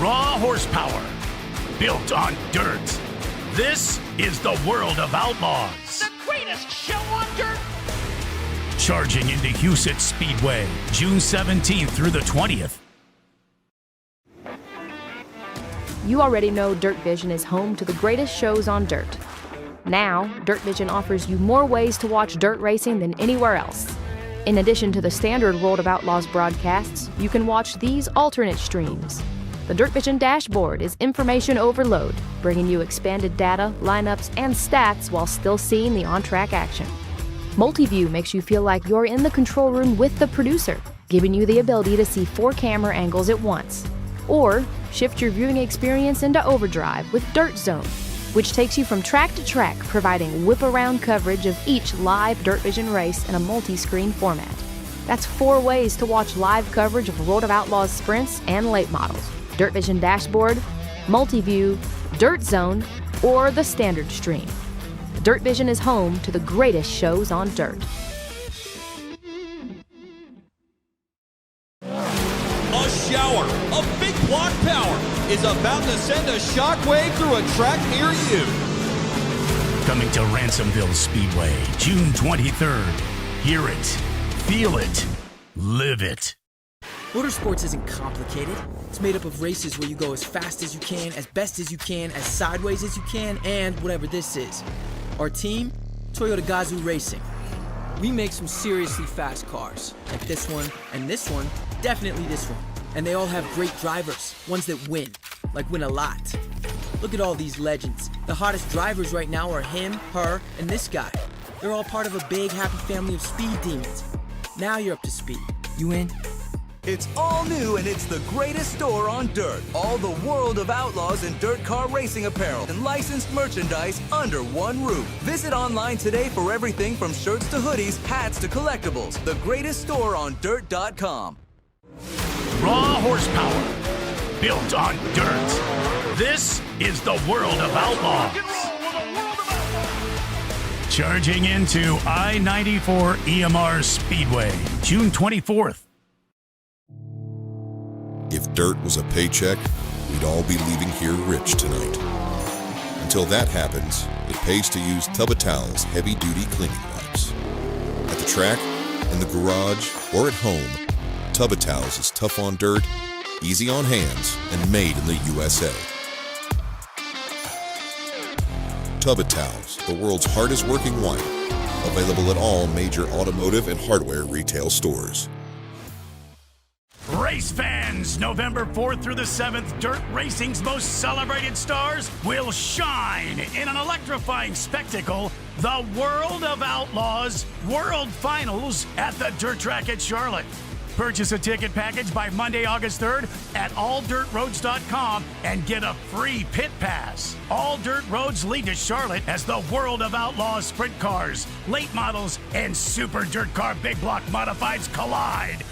Raw horsepower, built on dirt. This is the world of outlaws. The greatest show on dirt. Charging into Eldora Speedway, June 17th through the 20th. You already know Dirt Vision is home to the greatest shows on dirt. Now, Dirt Vision offers you more ways to watch dirt racing than anywhere else. In addition to the standard World of Outlaws broadcasts, you can watch these alternate streams. The Dirt Vision dashboard is information overload, bringing you expanded data, lineups, and stats while still seeing the on-track action. Multi-view makes you feel like you're in the control room with the producer, giving you the ability to see 4 camera angles at once. Or shift your viewing experience into overdrive with Dirt Zone, which takes you from track to track, providing whip-around coverage of each live Dirt Vision race in a multi-screen format. That's 4 ways to watch live coverage of World of Outlaws sprints and late models: Dirt Vision Dashboard, Multi-View, Dirt Zone, or the standard stream. Dirt Vision is home to the greatest shows on dirt. A shower of big block power is about to send a shockwave through a track near you. Coming to Ransomville Speedway, June 23rd. Hear it, feel it, live it. Motorsports isn't complicated. It's made up of races where you go as fast as you can, as best as you can, as sideways as you can, and whatever this is. Our team, Toyota Gazoo Racing. We make some seriously fast cars, like this one and this one, definitely this one. And they all have great drivers, ones that win a lot. Look at all these legends. The hottest drivers right now are him, her, and this guy. They're all part of a big, happy family of speed demons. Now you're up to speed. You in? It's all new and it's the greatest store on dirt. All the World of Outlaws and dirt car racing apparel and licensed merchandise under one roof. Visit online today for everything from shirts to hoodies, hats to collectibles. The greatest store on DIRT.com. Raw horsepower, built on dirt. This is the world of outlaws. Charging into I-94 EMR Speedway, June 24th. If dirt was a paycheck, we'd all be leaving here rich tonight. Until that happens, it pays to use Tub-A-Towel's heavy-duty cleaning wipes. At the track, in the garage, or at home, Tub-A-Towels is tough on dirt, easy on hands, and made in the USA. Tub-A-Towels, the world's hardest working wipe. Available at all major automotive and hardware retail stores. Race fans, November 4th through the 7th, dirt racing's most celebrated stars will shine in an electrifying spectacle, the World of Outlaws World Finals at the Dirt Track at Charlotte. Purchase a ticket package by Monday, August 3rd at alldirtroads.com and get a free pit pass. All dirt roads lead to Charlotte as the World of Outlaws sprint cars, late models, and super dirt car big block modifieds collide.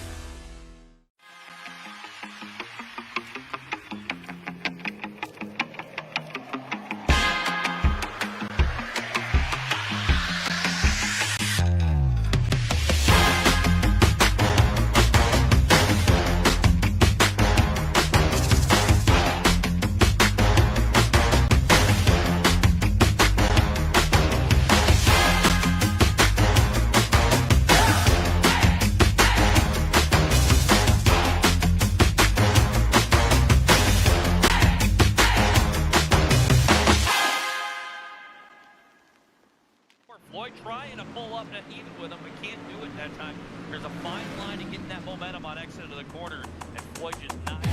Floyd trying to pull up and even with him, but can't do it that time. There's a fine line in getting that momentum on exit of the corner, and Floyd just not.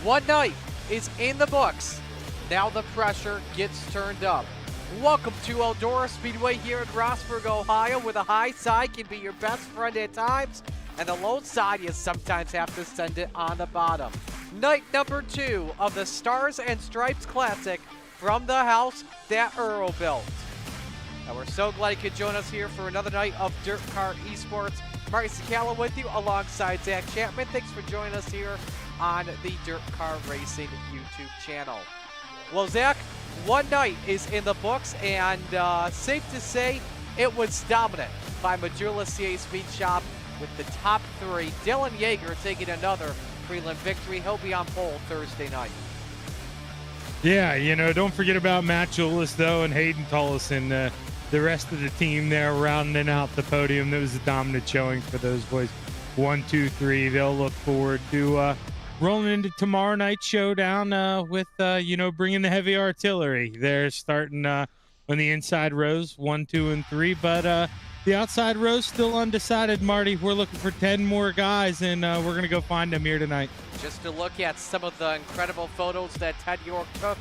One night is in the books. Now the pressure gets turned up. Welcome to Eldora Speedway here in Rossburg, Ohio, where the high side can be your best friend at times, and the low side you sometimes have to send it on the bottom. Night number 2 of the Stars and Stripes Classic from the house that Earl built. And we're so glad you could join us here for another night of DIRTcar eSports. Marty Sakala with you alongside Zach Chapman. Thanks for joining us here on the DIRTcar Racing YouTube channel. Well, Zach, one night is in the books, and safe to say it was dominant by Missoula CA Speed Shop with the top three. Dylan Yeager taking another prelim victory. He'll be on pole Thursday night. Yeah, you know, don't forget about Matt Julis, though, and Hayden Tollison. The rest of the team there rounding out the podium. That was a dominant showing for those boys. 1, 2, 3. They'll look forward to rolling into tomorrow night's showdown with, bringing the heavy artillery. They're starting on the inside rows, 1, 2, and 3. But the outside rows still undecided, Marty. We're looking for 10 more guys, and we're going to go find them here tonight. Just to look at some of the incredible photos that Ted York took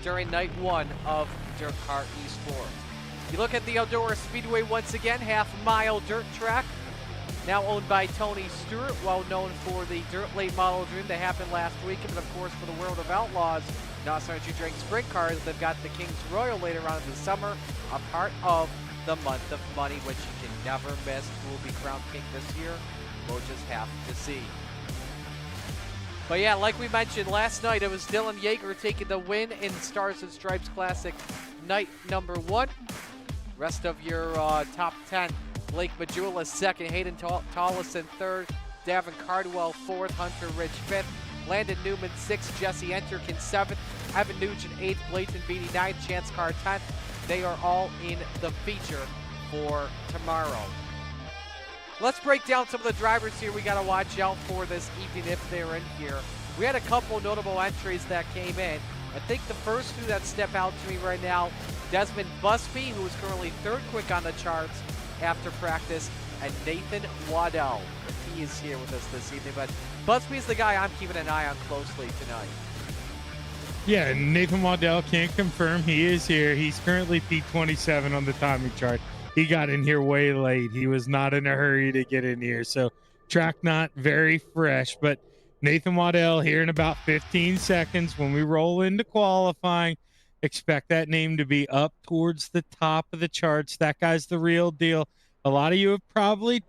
during night one of DIRTcar eSports. You look at the Eldora Speedway once again, half-mile dirt track, now owned by Tony Stewart, well known for the Dirt Late Model Dream that happened last weekend, but of course for the World of Outlaws, now starting to drink sprint cars. They've got the King's Royal later on in the summer, a part of the Month of Money, which you can never miss. Who will be crowned king this year? We'll just have to see. But yeah, like we mentioned last night, it was Dylan Yeager taking the win in Stars and Stripes Classic night number 1. Rest of your top 10, Blake Majula second, Hayden Tollison third, Davin Cardwell fourth, Hunter Ridge fifth, Landon Newman sixth, Jesse Enterkin seventh, Evan Nugent eighth, Blayton Beatty ninth, Chance Carr 10th. They are all in the feature for tomorrow. Let's break down some of the drivers here we got to watch out for this evening if they're in here. We had a couple notable entries that came in. I think the first two that step out to me right now, Desmond Busby, who is currently third quick on the charts after practice, and Nathan Waddell. He is here with us this evening, but Busby is the guy I'm keeping an eye on closely tonight. Yeah, Nathan Waddell can't confirm he is here. He's currently P27 on the timing chart. He got in here way late. He was not in a hurry to get in here, so track not very fresh, but Nathan Waddell here in about 15 seconds. When we roll into qualifying, expect that name to be up towards the top of the charts. That guy's the real deal. A lot of you have probably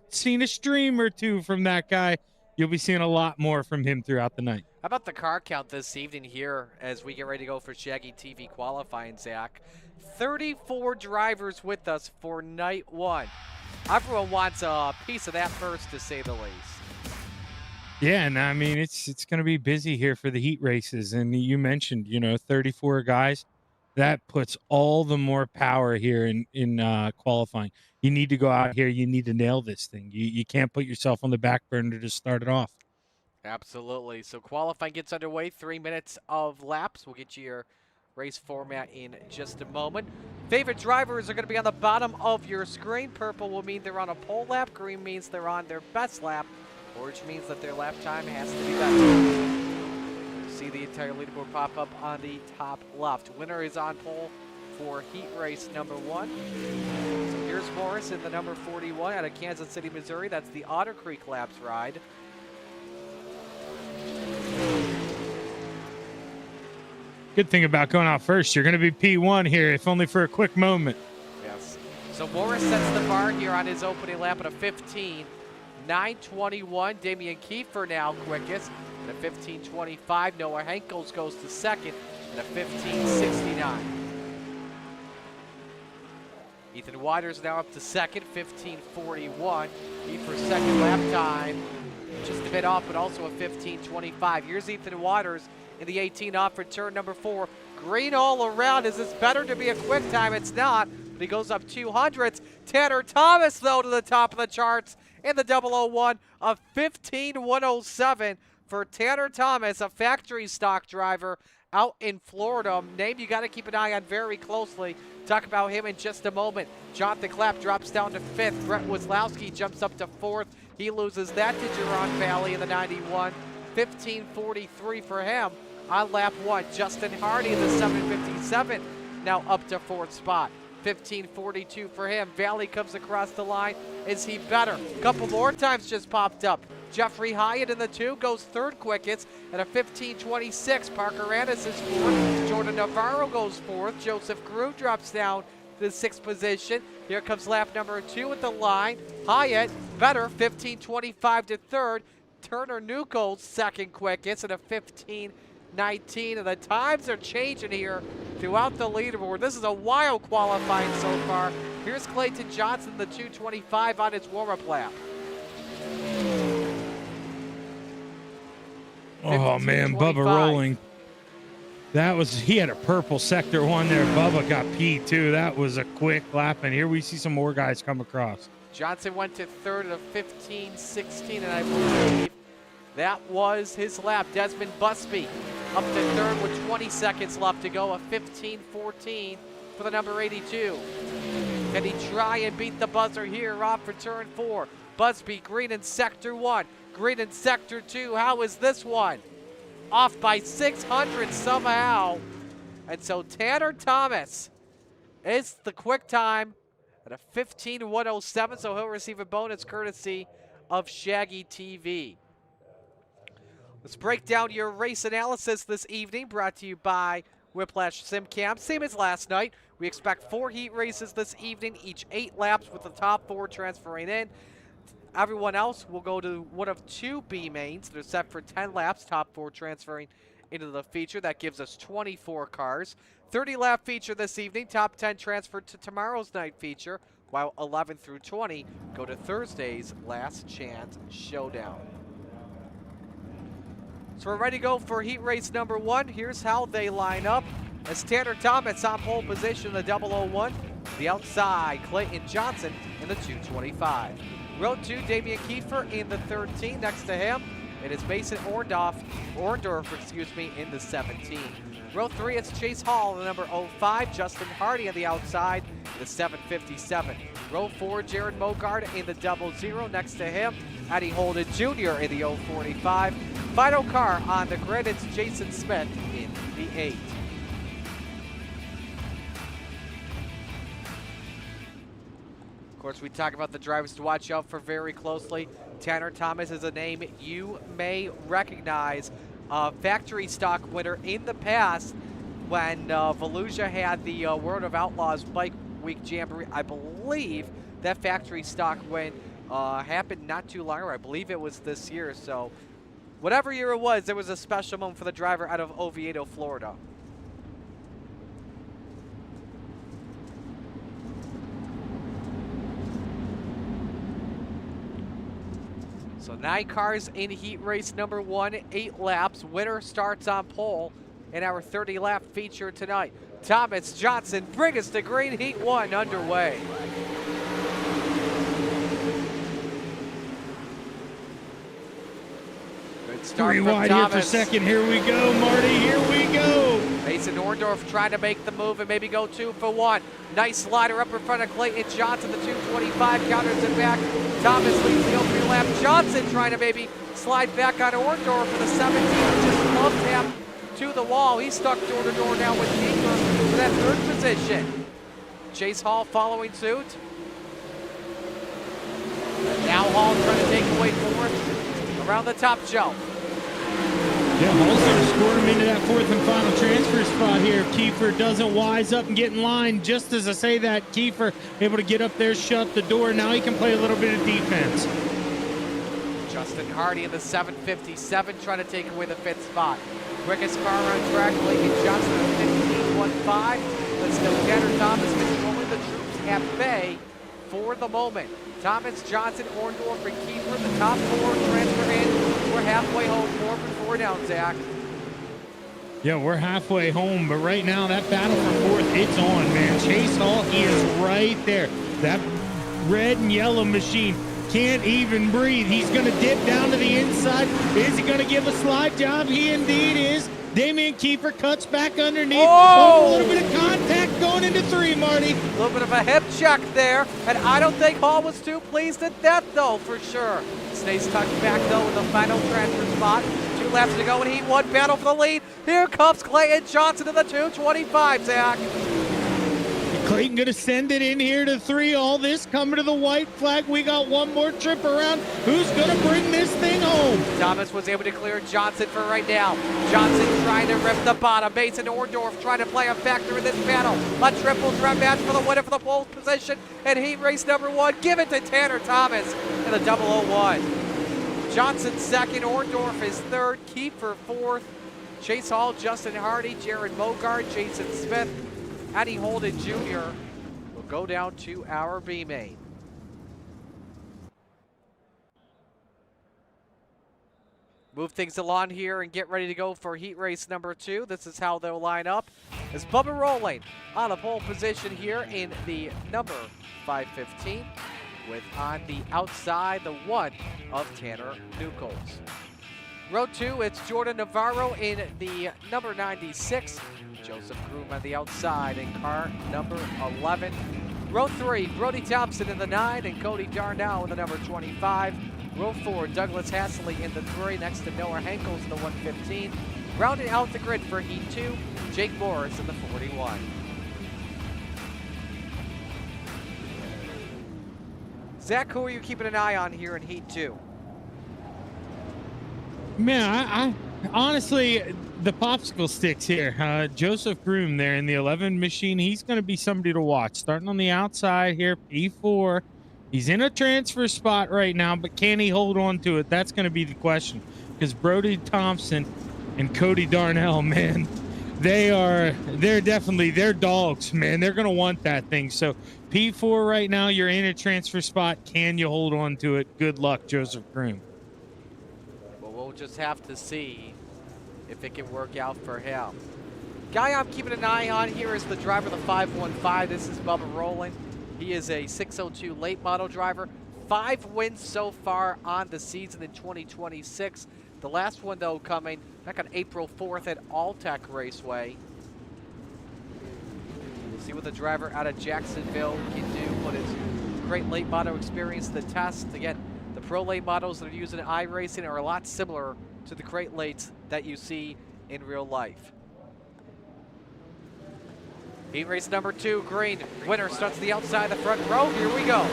seen a stream or two from that guy. You'll be seeing a lot more from him throughout the night. How about the car count this evening here as we get ready to go for Shaggy TV qualifying, Zach? 34 drivers with us for night 1. Everyone wants a piece of that first, to say the least. Yeah, and I mean, it's going to be busy here for the heat races. And you mentioned, 34 guys. That puts all the more power here in qualifying. You need to go out here. You need to nail this thing. You can't put yourself on the back burner to start it off. Absolutely. So qualifying gets underway. 3 minutes of laps. We'll get you your race format in just a moment. Favorite drivers are going to be on the bottom of your screen. Purple will mean they're on a pole lap. Green means they're on their best lap, which means that their lap time has to be better. See the entire leaderboard pop up on the top left. Winner is on pole for heat race number 1. So here's Morris in the number 41 out of Kansas City, Missouri. That's the Otter Creek Laps ride. Good thing about going out first, you're going to be P1 here, if only for a quick moment. Yes. So Morris sets the bar here on his opening lap at a 15:9:21. Damian Kiefer now quickest at a 15:25. Noah Henkels goes to second at a 15:69. Ethan Waters now up to second, 15:41. Kiefer second lap time, just a bit off, but also a 15:25. Here's Ethan Waters in the 18 off for turn number 4. Green all around. Is this better to be a quick time? It's not, but he goes up 200ths. Tanner Thomas, though, to the top of the charts in the 001, a 15:107 for Tanner Thomas, a factory stock driver out in Florida. Name you got to keep an eye on very closely. Talk about him in just a moment. Jonathan Clapp drops down to 5th. Brett Wazlowski jumps up to 4th. He loses that to Jerron Valley in the 91. 15:43 for him on lap 1. Justin Hardy in the 757, now up to 4th spot. 15:42 for him. Valley comes across the line. Is he better? A couple more times just popped up. Jeffrey Hyatt in the 2 goes 3rd quickest at a 15:26. Parker Annis is 4th. Jordan Navarro goes 4th. Joseph Grew drops down to the 6th position. Here comes lap number 2 at the line. Hyatt, better, 15:25 to 3rd. Turner Nucco, 2nd quickest at a 15:19. And the times are changing here throughout the leaderboard. This is a wild qualifying so far. Here's Clayton Johnson, the 2:25 on his warm-up lap. Oh man, Bubba rolling. He had a purple sector 1 there. Bubba got P2. That was a quick lap, and here we see some more guys come across. Johnson went to 3rd at a 15:16, and I believe that was his lap. Desmond Busby up to 3rd with 20 seconds left to go, a 15:14 for the number 82. Can he try and beat the buzzer here off for turn 4? Busby, green in sector 1, green in sector 2. How is this one? Off by 600 somehow. And so Tanner Thomas is the quick time at a 15:107, so he'll receive a bonus courtesy of Shaggy TV. Let's break down your race analysis this evening, brought to you by Whiplash SimCam. Same as last night, we expect 4 heat races this evening, each 8 laps with the top 4 transferring in. Everyone else will go to one of 2 B mains. They're set for 10 laps, top 4 transferring into the feature. That gives us 24 cars. 30-lap feature this evening, top 10 transferred to tomorrow's night feature, while 11 through 20 go to Thursday's Last Chance Showdown. So we're ready to go for heat race number 1. Here's how they line up. As Tanner Thomas on pole position in the 001. The outside, Clayton Johnson in the 225. Row 2, Damian Kiefer in the 13. Next to him, it is Mason Orndorff, in the 17. Row 3, it's Chase Hall in the number 05. Justin Hardy on the outside, the 757. Row 4, Jared Mogard in the 00. Next to him, Eddie Holden Jr. in the 045. Final car on the grid, it's Jason Smith in the 8. Of course, we talk about the drivers to watch out for very closely. Tanner Thomas is a name you may recognize. Factory stock winner in the past when Volusia had the World of Outlaws Bike Week Jamboree. I believe that factory stock win happened not too long ago. I believe it was this year. So whatever year it was, there was a special moment for the driver out of Oviedo, Florida. So 9 cars in heat race number 1, 8 laps. Winner starts on pole in our 30-lap feature tonight. Thomas Johnson, bring us to green, heat 1 underway. Good start 3 from wide Thomas. here for second. Here we go, Marty. Here we go. Mason Orndorff trying to make the move and maybe go 2 for 1. Nice slider up in front of Clayton Johnson, the 225, counters it back. Thomas leads the opening lap. Johnson trying to maybe slide back on Orndorff for the 17. Just love tap to the wall. He's stuck door to door now with Kiefer for that 3rd position. Chase Hall following suit. And now Hall trying to take away 4th around the top shelf. Yeah, Hall's going to score him into that 4th and final transfer spot here. Kiefer doesn't wise up and get in line. Just as I say that, Kiefer able to get up there, shut the door. Now he can play a little bit of defense. Justin Hardy in the 757 trying to take away the 5th spot. Quickest car on track, Clayton Johnson at 15.15. Let's go. Tanner Thomas controlling the troops at bay for the moment. Thomas, Johnson, Orndorff, and Kiefer, the top 4 transfer in. We're halfway home, 4 for 4 down, Zach. Yeah, we're halfway home, but right now that battle for 4th, it's on, man. Chase Hall, he is right there. That red and yellow machine can't even breathe. He's going to dip down to the inside. Is he going to give a slide job? He indeed is. Damian Kiefer cuts back underneath. Oh, a little bit of contact going into 3, Marty. A little bit of a hip check there, and I don't think Hall was too pleased at that, though, for sure. Stays tucked back, though, in the final transfer spot. 2 laps to go in heat 1, battle for the lead. Here comes Clayton Johnson in the 225, Zach. Clayton gonna send it in here to 3. All this coming to the white flag. We got one more trip around. Who's gonna bring this thing home? Thomas was able to clear Johnson for right now. Johnson trying to rip the bottom. Mason Orndorff trying to play a factor in this battle. A triple threat match for the winner for the pole position. And heat race number 1. Give it to Tanner Thomas in the 001. Johnson second. Orndorff is third. Kiefer fourth. Chase Hall, Justin Hardy, Jared Mogart, Jason Smith, Eddie Holden Jr. will go down to our B main. Move things along here and get ready to go for heat race number 2. This is how they'll line up. As Bubba Rolling on the pole position here in the number 515, with on the outside the 1 of Tanner Nuckols. Row 2, it's Jordan Navarro in the number 96. Joseph Groom on the outside in car number 11. Row 3, Brody Thompson in the 9 and Cody Darnell in the number 25. Row 4, Douglas Hassley in the 3 next to Noah Henkels in the 115. Rounding out the grid for Heat 2, Jake Morris in the 41. Zach, who are you keeping an eye on here in Heat 2? Man, I honestly, the popsicle sticks here. Joseph Groom there in the 11 machine. He's going to be somebody to watch. Starting on the outside here, P4. He's in a transfer spot right now, but can he hold on to it? That's going to be the question. Because Brody Thompson and Cody Darnell, man, they're dogs, man. They're going to want that thing. So P4 right now, you're in a transfer spot. Can you hold on to it? Good luck, Joseph Groom. We'll just have to see if it can work out for him. Guy I'm keeping an eye on here is the driver of the 515. This is Bubba Rowland. He is a 602 late model driver. 5 wins so far on the season in 2026. The last one, though, coming back on April 4th at Alltech Raceway. We'll see what the driver out of Jacksonville can do, put his great late model experience to the test. Again, the pro late models that are used in iRacing are a lot similar to the crate lates that you see in real life. Heat race number 2, green. Winner starts the outside the front row. Here we go.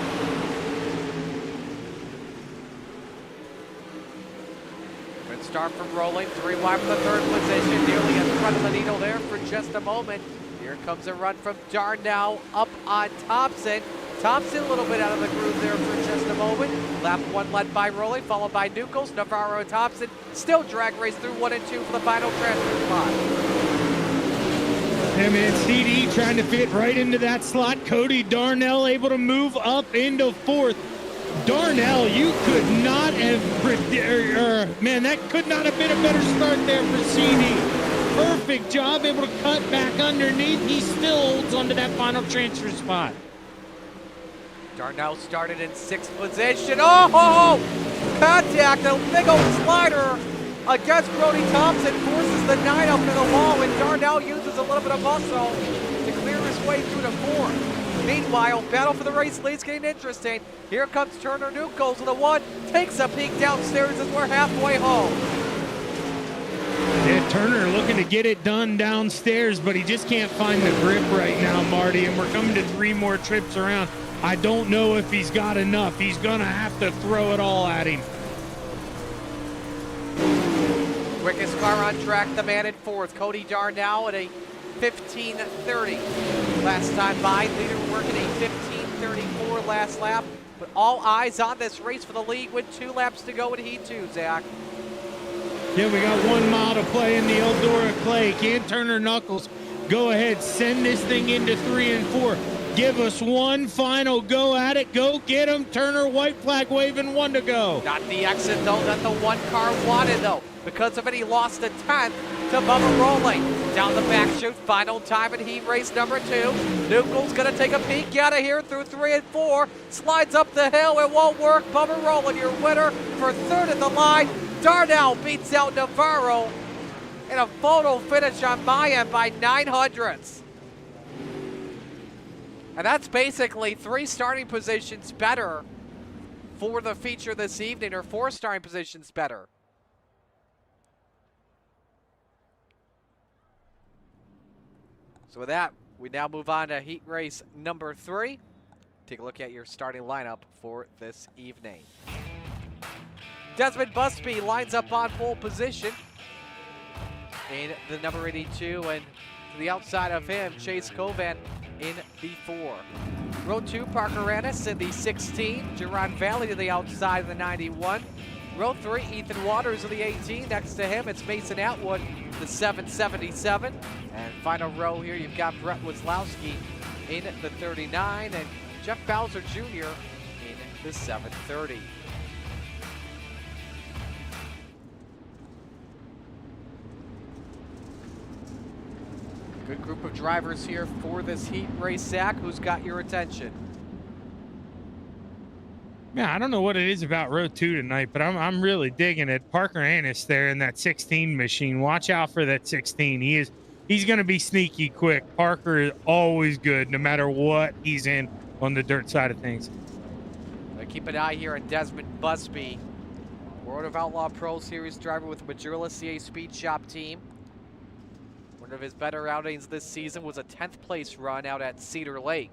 Good start from Rolling. 3 wide for the 3rd position. Nearly in front of the needle there for just a moment. Here comes a run from Darnell up on Thompson. Thompson a little bit out of the groove there for just a moment. Lap 1 led by Rolling, followed by Nuckols, Navarro, and Thompson. Still drag race through 1 and 2 for the final transfer spot. Yeah, man, CD trying to fit right into that slot. Cody Darnell able to move up into 4th. Darnell, you could not have, man, that could not have been a better start there for CD. Perfect job, able to cut back underneath. He still holds onto that final transfer spot. Darnell started in 6th position. Oh, contact, a big old slider against Brody Thompson, forces the 9 up to the wall, and Darnell uses a little bit of muscle to clear his way through to 4th. Meanwhile, battle for the race lead's getting interesting. Here comes Turner Nuckols with the 1, takes a peek downstairs as we're halfway home. Yeah, Turner looking to get it done downstairs, but he just can't find the grip right now, Marty, and we're coming to 3 more trips around. I don't know if he's got enough. He's going to have to throw it all at him. Quickest car on track, the man in 4th, Cody Darnell at a 15:30 last time by. Leader working a 15:34 last lap. But all eyes on this race for the lead with 2 laps to go in Heat 2, Zach. Yeah, we got 1 mile to play in the Eldora Clay. Can Turner Knuckles go ahead, send this thing into 3 and 4. Give us one final go at it. Go get him. Turner, white flag waving, 1 to go. Not the exit, though, that the 1 car wanted, though. Because of it, he lost a 10th to Bubba Rolling. Down the back chute, final time in heat race number 2. Nuckols going to take a peek out of here through 3 and 4. Slides up the hill. It won't work. Bubba Rolling, your winner for 3rd at the line. Darnell beats out Navarro in a photo finish on my end by 900ths. And that's basically 3 starting positions better for the feature this evening, or 4 starting positions better. So with that, We now move on to heat race number 3. Take a look at your starting lineup for this evening. Desmond Busby lines up on pole position in the number 82, and to the outside of him, Chase Covan in the 4. Row 2, Parker Annis in the 16, Jerron Valley to the outside of the 91. Row 3, Ethan Waters in the 18. Next to him, it's Mason Atwood, the 777. And final row here, you've got Brett Wazlowski in the 39 and Jeff Bowser Jr. in the 730. Good group of drivers here for this heat race, Zach. Who's got your attention? Yeah, I don't know what it is about row 2 tonight, but I'm really digging it. Parker Annis there in that 16 machine. Watch out for that 16. He's going to be sneaky quick. Parker is always good, no matter what he's in on the dirt side of things. Keep an eye here on Desmond Busby, World of Outlaw Pro Series driver with Majorla CA Speed Shop team. One of his better outings this season was a 10th place run out at Cedar Lake.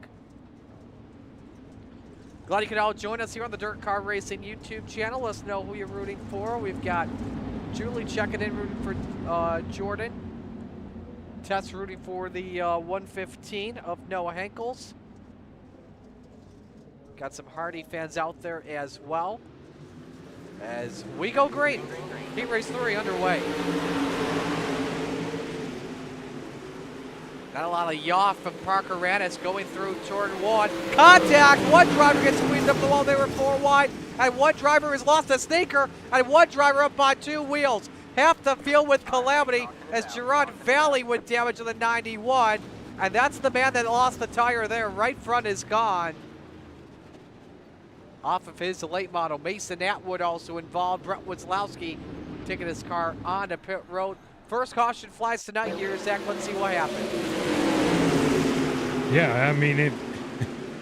Glad you could all join us here on the DIRTcar Racing YouTube channel. Let us know who you're rooting for. We've got Julie checking in, rooting for Jordan. Tess rooting for the 115 of Noah Henkels. Got some Hardy fans out there as well. As we go green. Heat race 3 underway. Not a lot of yaw from Parker Annis going through turn 1. Contact! One driver gets squeezed up the wall. They were 4 wide. And one driver has lost a sneaker. And one driver up on 2 wheels. Half the field with calamity as Jerron Valley with damage to the 91. And that's the man that lost the tire there. Right front is gone. Off of his late model. Mason Atwood also involved. Brett Wazlowski taking his car onto pit road. First caution flies tonight here, Zach. Let's see what happens. Yeah, I mean,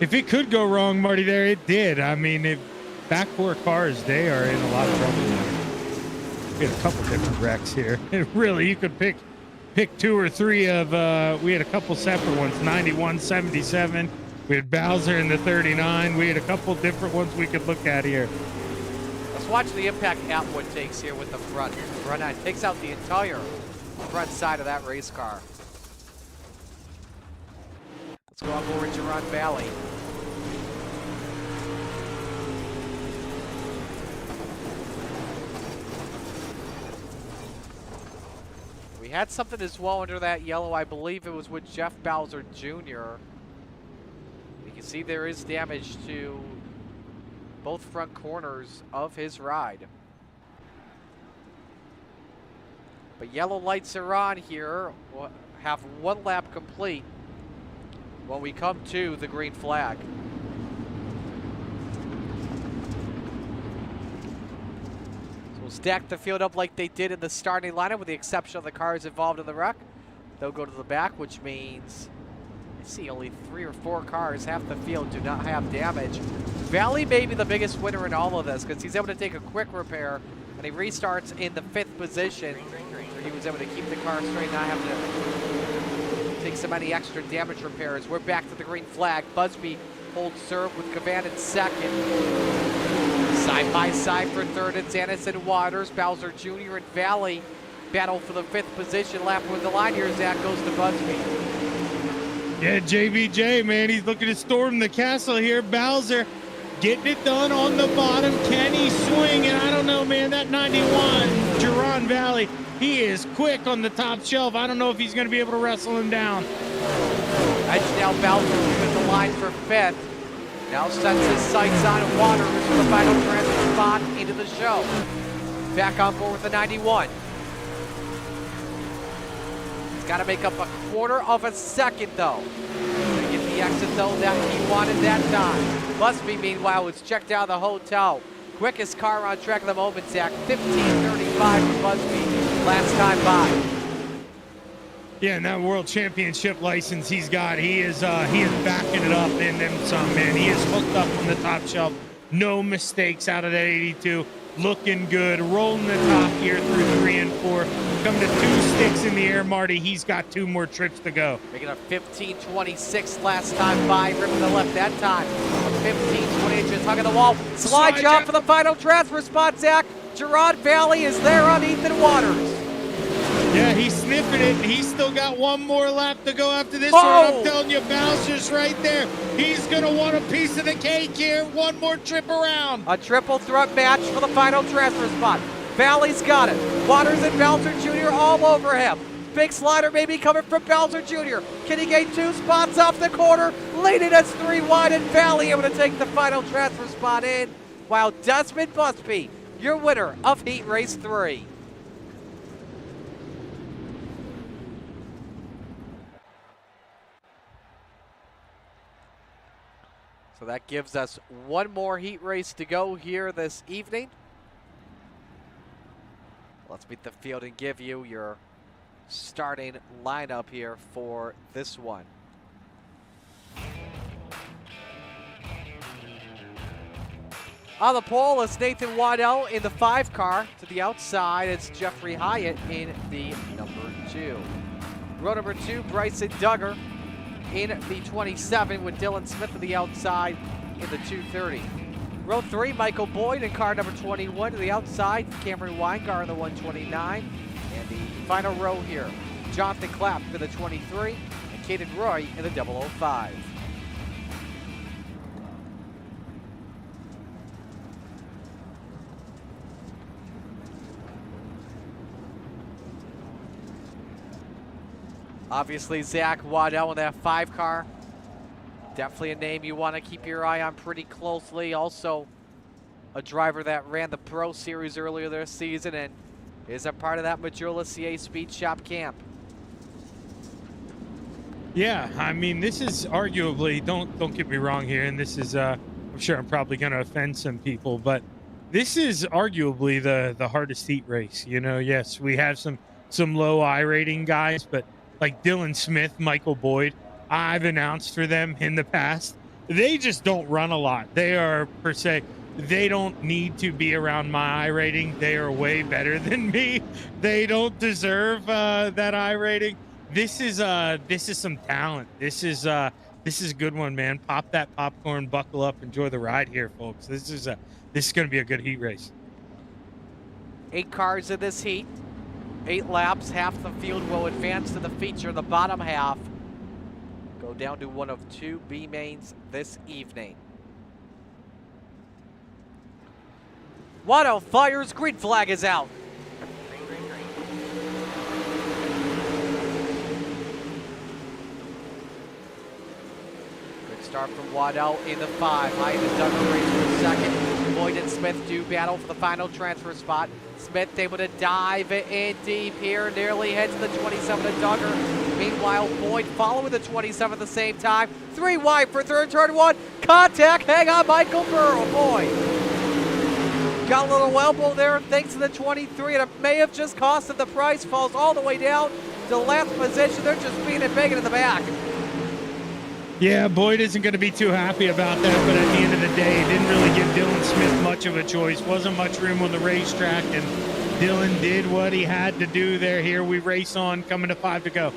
if it could go wrong, Marty, there, it did. I mean, if back 4 cars, they are in a lot of trouble now. We had a couple different wrecks here. Really, you could pick 2 or 3 of, we had a couple separate ones, 91, 77. We had Bowser in the 39. We had a couple different ones we could look at here. Let's watch the impact Atwood takes here with the front. Front end takes out the entire front side of that race car. Let's go on over to Jerron Valley. We had something as well under that yellow. I believe it was with Jeff Bowser Jr. You can see there is damage to both front corners of his ride. But yellow lights are on here. We'll have 1 lap complete when we come to the green flag. So we'll stack the field up like they did in the starting lineup with the exception of the cars involved in the wreck. They'll go to the back, which means I see only 3 or 4 cars, half the field do not have damage. Valley may be the biggest winner in all of this because he's able to take a quick repair and he restarts in the 5th position. He was able to keep the car straight, not having to take so many extra damage repairs. We're back to the green flag. Busby holds serve with Cavan in 2nd. Side by side for 3rd, it's Annis and Waters. Bowser Jr. and Valley battle for the 5th position. Lap with the line here, Zach, goes to Busby. Yeah, JBJ, man, he's looking to storm the castle here. Bowser getting it done on the bottom. Can he swing? And I don't know, man, that 91, Jerron Valley, he is quick on the top shelf. I don't know if he's going to be able to wrestle him down. Edge now Bowser with the line for 5th. Now sets his sights on Waters for the final transit spot into the show. Back on board with the 91. He's got to make up a 1/4 of a second, though. To get the exit, though, that he wanted that time. Busby, meanwhile, was checked out of the hotel. Quickest car on track at the moment, Zach. 15:35 for Busby last time by. Yeah, and that world championship license he's got, he is backing it up in them some, man. He is hooked up on the top shelf. No mistakes out of that 82. looking good, rolling the top here through 3 and 4. Come to 2 sticks in the air, Marty. He's got 2 more trips to go. Making a 15.26 last time by, ripping the left that time. 15.28, just hugging the wall. Slide job for the final transfer spot, Zach. Gerard Valley is there on Ethan Waters. Yeah, he's sniffing it. He's still got 1 more lap to go after this one. I'm telling you, Bowser's right there. He's going to want a piece of the cake here. 1 more trip around. A triple threat match for the final transfer spot. Valley's got it. Waters and Bowser Jr. all over him. Big slider maybe coming from Bowser Jr. Can he gain 2 spots off the corner? Leading us 3 wide, and Valley able to take the final transfer spot in, while Desmond Busby, your winner of Heat Race 3. So that gives us 1 more heat race to go here this evening. Let's meet the field and give you your starting lineup here for this one. On the pole is Nathan Waddell in the 5 car. To the outside, it's Jeffrey Hyatt in the number 2. Row number 2, Bryson Duggar in the 27, with Dylan Smith to the outside in the 230. Row 3, Michael Boyd in car number 21 to the outside, Cameron Weingar in the 129. And the final row here, Jonathan Clapp in the 23, and Caden Roy in the 005. Obviously, Zach Waddell in that 5 car. Definitely a name you want to keep your eye on pretty closely. Also, a driver that ran the Pro Series earlier this season and is a part of that Majula CA Speed Shop camp. Yeah, I mean, this is arguably, don't get me wrong here, and this is, I'm sure I'm probably going to offend some people, but this is arguably the hardest heat race. You know, yes, we have some low I rating guys, but like Dylan Smith, Michael Boyd, I've announced for them in the past. They just don't run a lot. They are, per se, they don't need to be around my I rating. They are way better than me. They don't deserve that I rating. This is some talent. This is a good one, man. Pop that popcorn, buckle up, enjoy the ride here, folks. This is going to be a good heat race. 8 cars in this heat. 8 laps, half the field will advance to the feature, the bottom half. Go down to one of 2 B mains this evening. Watto fires, green flag is out. Good start from Waddell in the 5. High in the Duggar race for second. Boyd and Smith do battle for the final transfer spot. Smith able to dive in deep here, nearly heads the 27 to Duggar. Meanwhile, Boyd following the 27 at the same time. 3 wide for third, turn 1. Contact, hang on, Michael Burrow. Boyd got a little elbow there thanks to the 23, and it may have just cost him the price. Falls all the way down to last position. They're just being it big in the back. Yeah, Boyd isn't going to be too happy about that, but at the end of the day, it didn't really give Dylan Smith much of a choice. Wasn't much room on the racetrack, and Dylan did what he had to do there. Here we race on, coming to 5 to go.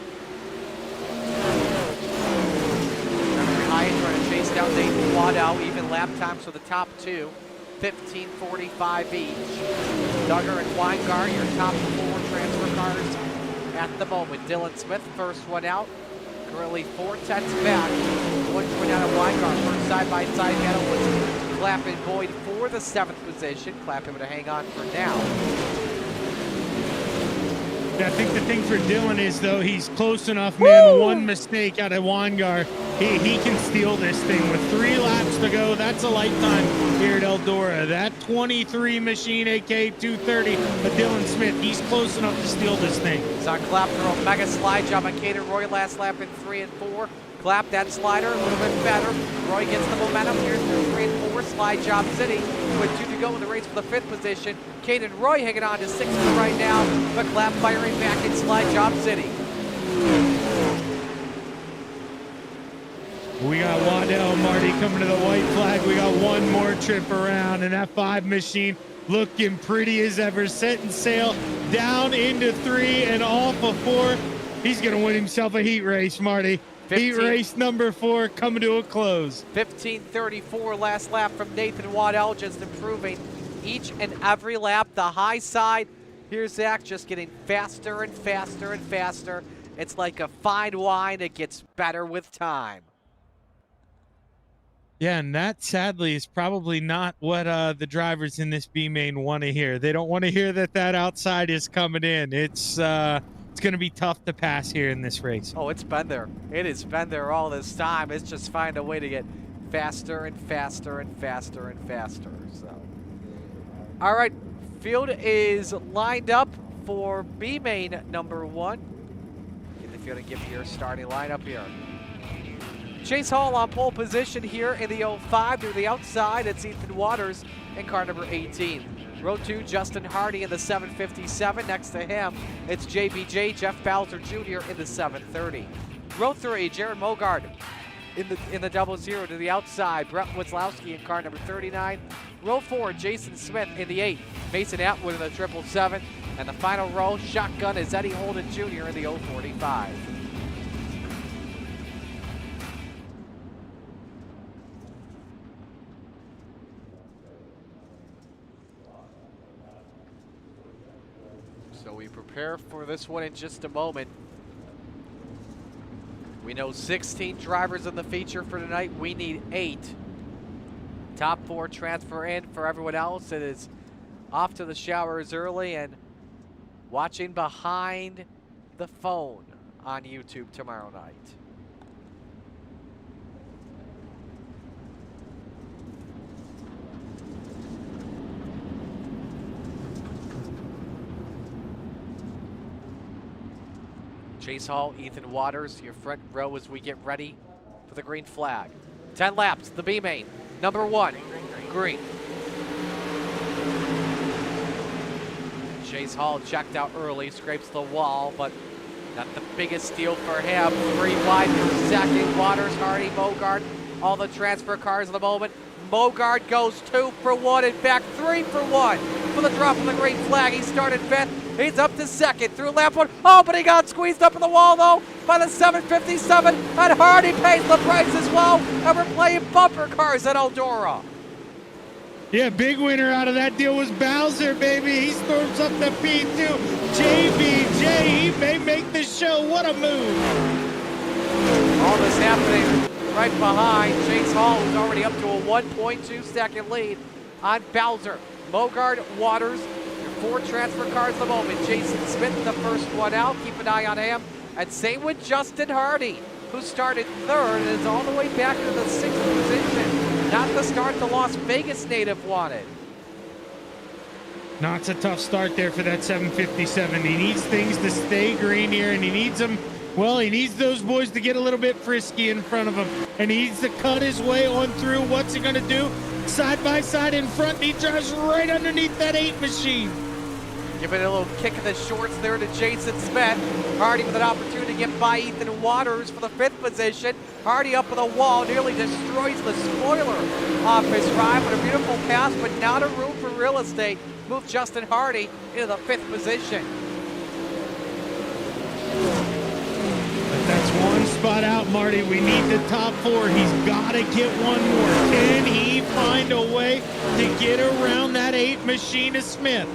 Hyatt trying to chase down Nathan Waddell. Even lap times for the top 2. 15:45 each. Duggar and Weingar, your top 4 transfer cars at the moment. Dylan Smith, first one out. Currently 4 tenths back. 1 point out of Weingar. First side-by-side battle was Clapp and Boyd for the 7th position. Clapp able to hang on for now. I think the thing for Dylan is, though, he's close enough, man. Woo! 1 mistake out of Weingar. He can steal this thing with 3 laps to go. That's a lifetime here at Eldora. That 23 machine, a.k.a. 230, but Dylan Smith, he's close enough to steal this thing. Saw Clapp throw a mega slide job on Caden Roy last lap in 3 and 4. Clapp that slider a little bit better. Roy gets the momentum here through 3 and 4. Slide job city with 2 to go in the race for the 5th position. Caden Roy hanging on to 6th right now, but Clapp firing back in slide job city. We got Waddell, Marty, coming to the white flag. We got 1 more trip around, and that 5 machine looking pretty as ever, setting sail down into 3 and off of 4. He's going to win himself a heat race, Marty. 15. Heat race number 4 coming to a close. 15:34 last lap from Nathan Waddell, just improving each and every lap. The high side, here's Zach just getting faster and faster and faster. It's like a fine wine, it gets better with time. Yeah, and that sadly is probably not what the drivers in this B main want to hear. They don't want to hear that outside is coming in. It's going to be tough to pass here in this race. Oh, it's been there. It has been there all this time. It's just find a way to get faster and faster and faster and faster. So, all right, field is lined up for B main number 1. Get the field and give you your starting lineup here. Chase Hall on pole position here in the 05 to the outside. It's Ethan Waters in car number 18. Row 2, Justin Hardy in the 757. Next to him, it's JBJ, Jeff Bowser Jr. in the 730. Row 3, Jared Mogard in the 00 to the outside. Brett Wozlowski in car number 39. Row 4, Jason Smith in the 8. Mason Atwood in the 777. And the final row, shotgun, is Eddie Holden Jr. in the 045. So we prepare for this one in just a moment. We know 16 drivers in the feature for tonight. We need 8. Top 4 transfer in. For everyone else, it is off to the showers early and watching behind the phone on YouTube tomorrow night. Chase Hall, Ethan Waters, your front row as we get ready for the green flag. 10 laps, the B main. Number 1, green. Chase Hall checked out early, scrapes the wall, but not the biggest deal for him. 3 wide for second. Waters, Hardy, Mogard, all the transfer cars at the moment. Mogard goes 2 for 1, in fact 3 for 1 for the drop of the green flag. He started 5th. He's up to 2nd through lap 1. Oh, but he got squeezed up in the wall, though, by the 757. And Hardy pays the price as well. And we're playing bumper cars at Eldora. Yeah, big winner out of that deal was Bowser, baby. He storms up the P2. JBJ, he may make the show. What a move. All this happening right behind Chase Hall, who's already up to a 1.2-second lead on Bowser. Mogard, Waters, 4 transfer cars at the moment. Jason Smith, the first one out. Keep an eye on him. And same with Justin Hardy, who started 3rd and is all the way back to the 6th position. Not the start the Las Vegas native wanted. No, it's a tough start there for that 757. He needs things to stay green here, and he needs them. Well, he needs those boys to get a little bit frisky in front of him, and he needs to cut his way on through. What's he going to do? Side by side in front, he drives right underneath that 8 machine. Giving a little kick in the shorts there to Jason Smith. Hardy with an opportunity to get by Ethan Waters for the 5th position. Hardy up on the wall, nearly destroys the spoiler off his ride, but a beautiful pass, but not a room for real estate. Move Justin Hardy into the 5th position. But that's one spot out, Marty. We need the top 4. He's got to get one more. Can he find a way to get around that 8 machine of Smith?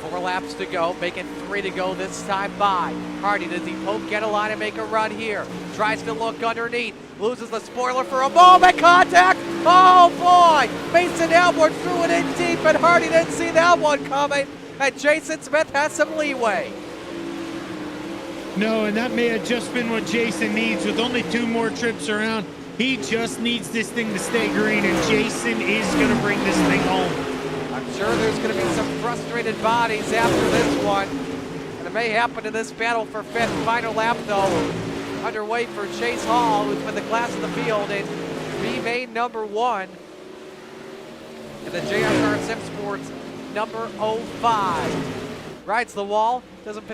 4 laps to go, making 3 to go this time by. Hardy, does he poke, get a line and make a run here? Tries to look underneath, loses the spoiler for a moment, contact! Oh boy! Mason Atwood threw it in deep, and Hardy didn't see that one coming, and Jason Smith has some leeway. No, and that may have just been what Jason needs. With only 2 more trips around, he just needs this thing to stay green, and Jason is going to bring this thing home. I'm sure there's going to be some frustrated bodies after this one, and it may happen in this battle for 5th. Final lap, though, underway for Chase Hall, who's been the class of the field in B main number 1, and the DIRTcar eSports number 05. Rides the wall, doesn't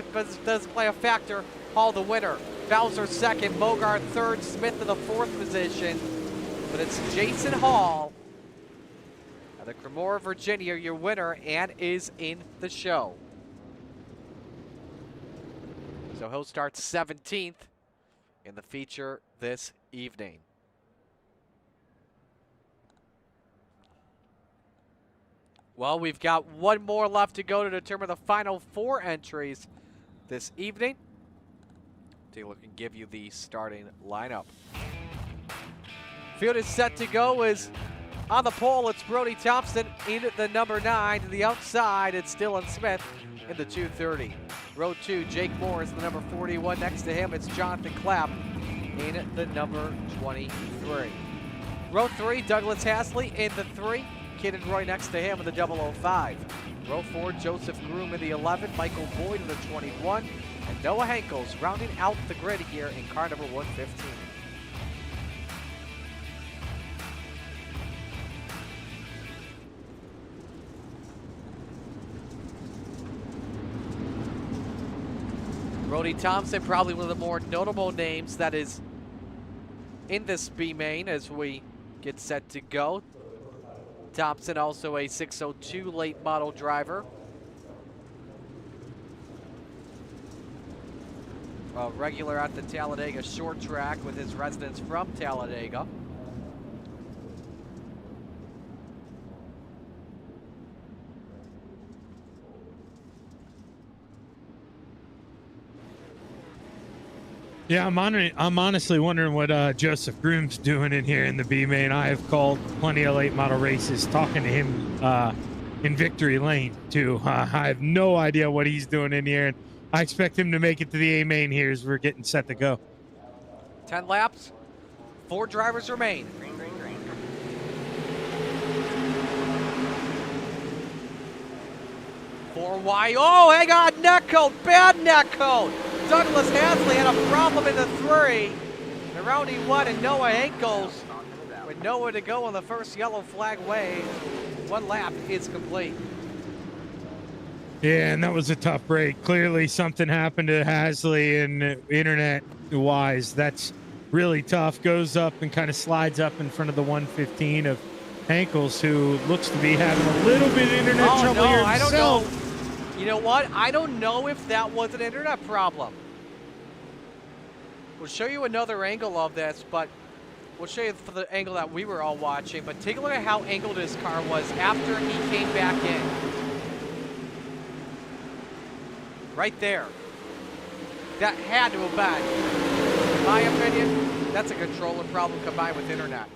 play a factor. Hall the winner. Bowser 2nd, Mogard 3rd, Smith in the 4th position, but it's Jason Hall The Cremora, Virginia, your winner, and is in the show. So he'll start 17th in the feature this evening. Well, we've got one more left to go to determine the final 4 entries this evening. Take a look and give you the starting lineup. Field is set to go. Is on the pole, it's Brody Thompson in the number 9. To the outside, it's Dylan Smith in the 230. Row 2, Jake Moore is the number 41. Next to him, it's Jonathan Clapp in the number 23. Row 3, Douglas Hasley in the 3. Kid Roy next to him in the 005. Row 4, Joseph Groom in the 11. Michael Boyd in the 21. And Noah Henkels rounding out the grid here in car number 115. Brody Thompson, probably one of the more notable names that is in this B main as we get set to go. Thompson, also a 602 late model driver. A regular at the Talladega short track with his residence from Talladega. Yeah, I'm honestly wondering what Joseph Groom's doing in here in the B main. I have called plenty of late model races, talking to him in Victory Lane too. I have no idea what he's doing in here, and I expect him to make it to the A main here as we're getting set to go. 10 laps, 4 drivers remain. Four wide. Oh, hang on, neck code, bad neck code. Douglas Hasley had a problem in the 3. And rounding 1 and Noah Henkels with nowhere to go on the first yellow flag wave. 1 lap is complete. Yeah, and that was a tough break. Clearly something happened to Hasley, and internet-wise, that's really tough. Goes up and kind of slides up in front of the 115 of Henkels, who looks to be having a little bit of internet trouble here himself. I don't know. You know what? I don't know if that was an internet problem. We'll show you another angle of this, but we'll show you for the angle that we were all watching. But take a look at how angled his car was after he came back in. Right there. That had to have been, in my opinion, that's a controller problem combined with internet.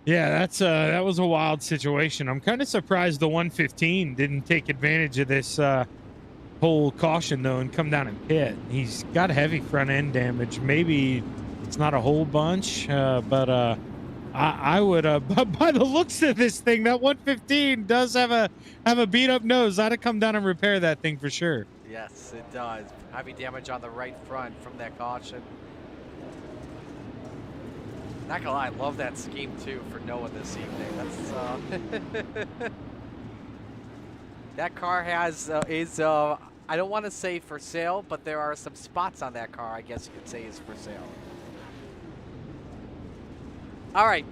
Yeah, that was a wild situation. I'm kind of surprised the 115 didn't take advantage of this whole caution, though, and come down and pit. He's got heavy front end damage. Maybe it's not a whole bunch, but I would, by the looks of this thing, that 115 does have a beat up nose. I'd have come down and repair that thing for sure. Yes, it does. Heavy damage on the right front from that caution. Not gonna lie, I love that scheme too for Noah this evening. That's that car has I don't want to say for sale, but there are some spots on that car I guess you could say is for sale. All right.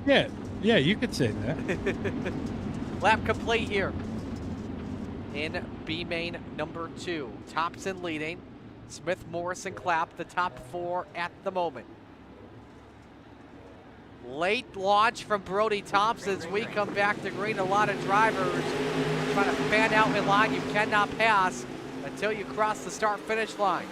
Yeah, you could say that. Lap complete here in B main number 2. Thompson leading, Smith, Morrison, Clapp, the top 4 at the moment. Late launch from Brody Thompson as we come back to green. A lot of drivers trying to fan out in line. You cannot pass until you cross the start-finish line.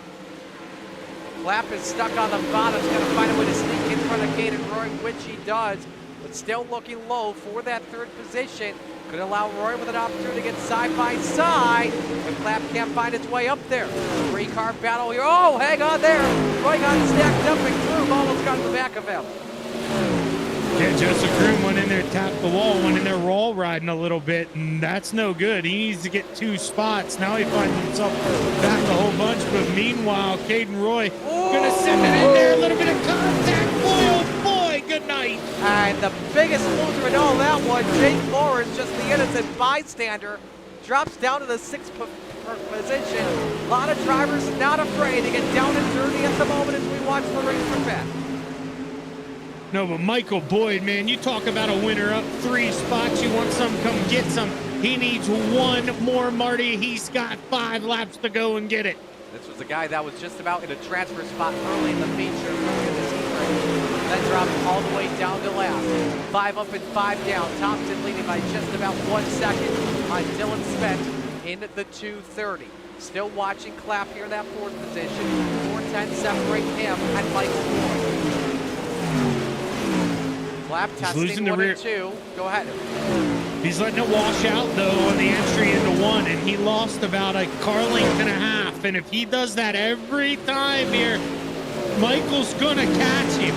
Clapp is stuck on the bottom. He's going to find a way to sneak in front of Caden Roy, which he does, but still looking low for that 3rd position. Could allow Roy with an opportunity to get side by side, but Clapp can't find its way up there. 3-car battle here. Oh, hang on there. Roy got stacked up and Groom almost got in the back of him. Yeah, Joseph Groom went in there, tapped the wall, went in there roll riding a little bit, and that's no good. He needs to get 2 spots. Now he finds himself back a whole bunch, but meanwhile, Caden Roy gonna send it in there, a little bit of contact. Boy, oh boy, good night. And the biggest loser in all that one, Jake Morris, just the innocent bystander, drops down to the 6th position. A lot of drivers not afraid to get down and dirty at the moment as we watch the race from back. No, but Michael Boyd, man, you talk about a winner up 3 spots. You want some, come get some. He needs 1 more, Marty. He's got 5 laps to go and get it. This was a guy that was just about in a transfer spot early in the feature, early in the heat race. Then dropped all the way down to last. 5 up and 5 down. Thompson leading by just about 1 second on Dylan Spence in the 2:30. Still watching Clapp here in that 4th position. 4:10 separate him and Michael Boyd. Clapp testing 1 and 2. Go ahead. He's letting it wash out, though, on the entry into 1, and he lost about a car length and a half. And if he does that every time here, Michael's going to catch him.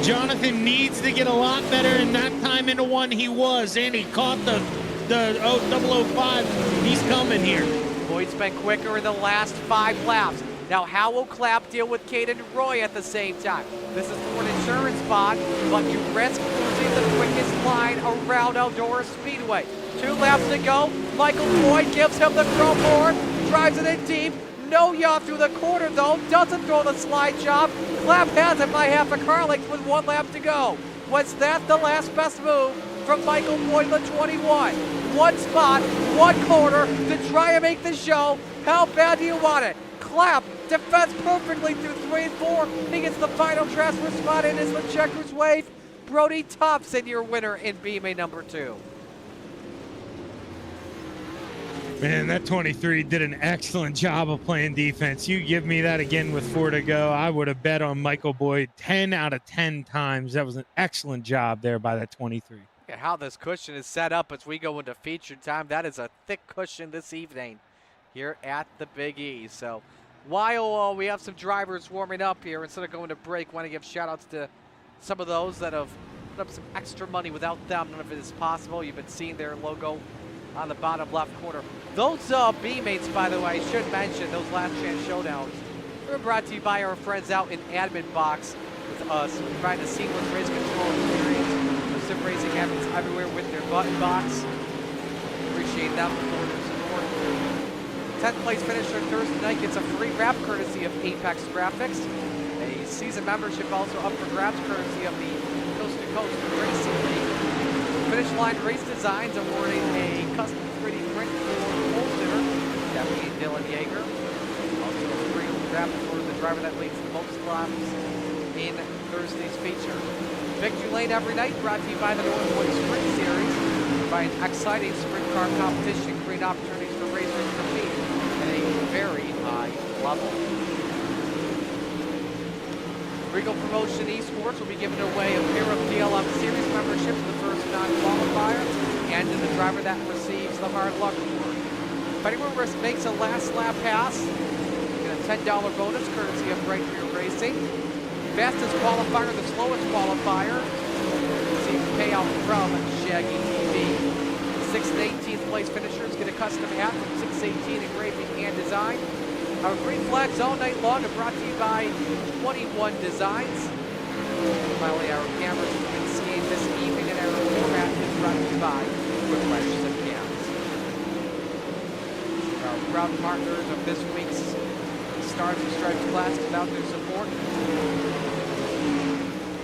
Jonathan needs to get a lot better, and that time into 1 he was, and he caught the 005. He's coming here. Boyd's been quicker in the last 5 laps. Now, how will Clapp deal with Caden Roy at the same time? This is for an insurance spot, but you risk losing the quickest line around Eldora Speedway. 2 laps to go. Michael Boyd gives him the chrome board, drives it in deep. No yaw through the corner, though. Doesn't throw the slide job. Clapp has it by half a car length with 1 lap to go. Was that the last best move from Michael Boyd, the 21? 1 spot, 1 corner to try and make the show. How bad do you want it? Clapp defends perfectly through 3 and 4. He gets the final transfer spot in as the checkers wave. Brody Thompson, your winner in BMA number 2. Man, that 23 did an excellent job of playing defense. You give me that again with 4 to go, I would have bet on Michael Boyd 10 out of 10 times. That was an excellent job there by that 23. Look at how this cushion is set up as we go into feature time. That is a thick cushion this evening here at the Big E. So while we have some drivers warming up here, instead of going to break, want to give shout outs to some of those that have put up some extra money. Without them, none of it is possible. You've been seeing their logo on the bottom left corner. Those B-mates, by the way, I should mention, those last chance showdowns, they're brought to you by our friends out in Admin Box with us, providing a seamless race control experience. Sim racing happens everywhere with their button box. Appreciate them for their support. 10th place finisher Thursday night gets a free wrap courtesy of Apex Graphics. A season membership also up for grabs courtesy of the Coast to Coast Racing League. Finish line race designs awarding a custom 3D print for pole sitter, Deputy Dylan Yeager. Also a free wrap for the driver that leads the most laps in Thursday's feature. Victory Lane every night brought to you by the Northwood Sprint Series. By an exciting sprint car competition, creating opportunities for racers to compete at a very high level. Regal Promotion Esports will be giving away a pair of DLM Series memberships to the first non-qualifier and to the driver that receives the hard luck award. If anyone makes a last lap pass, you get a $10 bonus courtesy of Right Rear Racing. Fastest qualifier, the slowest qualifier, receives payout from Shaggy TV. 6th and 18th place finishers get a custom hat from 618 Engraving and Design. Our green flags all night long are brought to you by 21 Designs. Finally, our cameras have been skiing this evening, and our format is brought to you by Refresh Sim Cams. Our proud partners of this week's Stars and Stripes class. Without their support,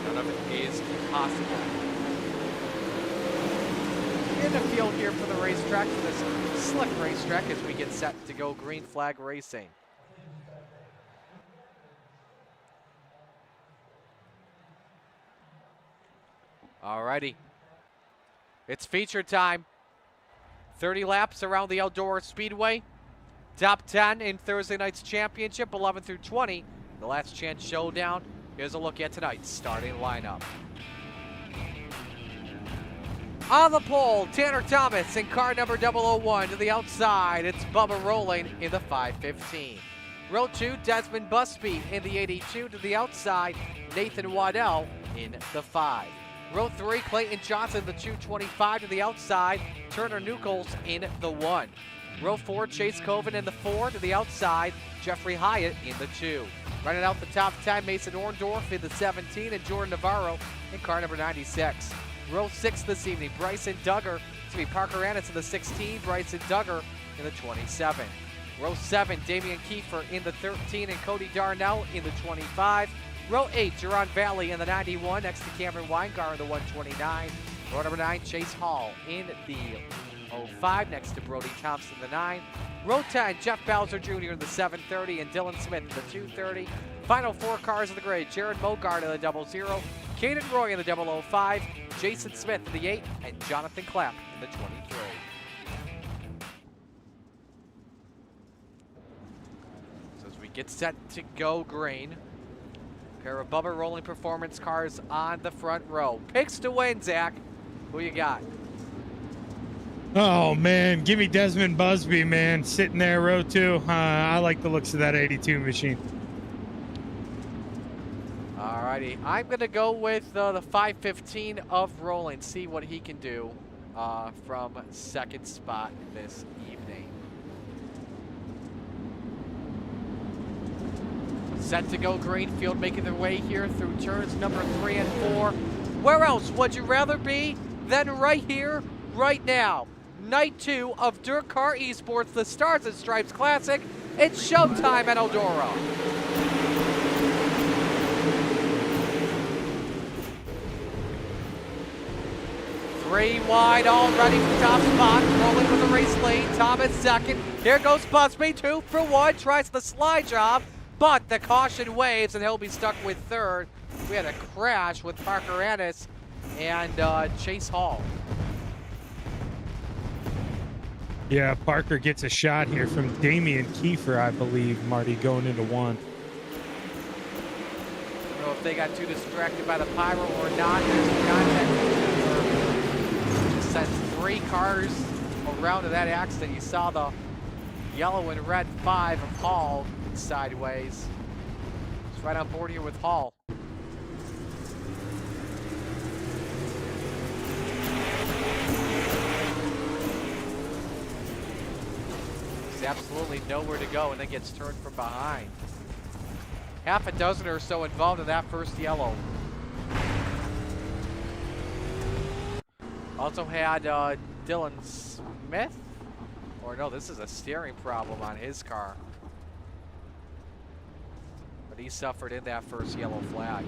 none of it is possible. In the field here for the racetrack, for this slick racetrack, as we get set to go green flag racing. Alrighty, it's feature time. 30 laps around the Eldora Speedway. Top 10 in Thursday night's championship, 11 through 20. The last chance showdown. Here's a look at tonight's starting lineup. On the pole, Tanner Thomas in car number 001. To the outside, it's Bubba rolling in the 515. Row 2, Desmond Busby in the 82. To the outside, Nathan Waddell in the 5. Row 3, Clayton Johnson, the 225. To the outside, Turner Nichols in the 1. Row 4, Chase Coven in the 4. To the outside, Jeffrey Hyatt in the 2. Running out the top 10, Mason Orndorff in the 17, and Jordan Navarro in car number 96. Row 6 this evening, Bryson Duggar, Parker Annis in the 16, Bryson Duggar in the 27. Row 7, Damian Kiefer in the 13, and Cody Darnell in the 25. Row 8, Jerron Valley in the 91 next to Cameron Weingar in the 129. Row number 9, Chase Hall in the 05 next to Brody Thompson in the 9. Row 10, Jeff Bowser Jr. in the 730 and Dylan Smith in the 230. Final 4 cars in the grid, Jared Mogard in the 00, Caden Roy in the 005, Jason Smith in the 8, and Jonathan Clapp in the 23. So as we get set to go green, pair of Bubba Rolling Performance cars on the front row. Picks to win, Zach. Who you got? Oh, man. Give me Desmond Busby, man. Sitting there, row 2. I like the looks of that 82 machine. Alrighty. I'm going to go with the 515 of Rolling. See what he can do from second spot this evening. Set to go Greenfield, making their way here through turns number 3 and 4. Where else would you rather be than right here, right now? Night 2 of DIRTcar eSports, the Stars and Stripes Classic. It's showtime at Eldora. Three wide, all ready for top spot. Rolling with the race lead. Thomas second. Here goes Busby, 2 for 1. Tries the slide job, but the caution waves, and he'll be stuck with third. We had a crash with Parker Ennis and Chase Hall. Yeah, Parker gets a shot here from Damian Kiefer, I believe, Marty, going into 1. I don't know if they got too distracted by the pyro or not. There's some contact. Just sent 3 cars around to that accident. You saw the yellow and red 5 of Hall sideways. It's right on board here with Hall. Absolutely nowhere to go and then gets turned from behind. Half a dozen or so involved in that first yellow. Also had Dylan Smith, or no, this is a steering problem on his car. But he suffered in that first yellow flag.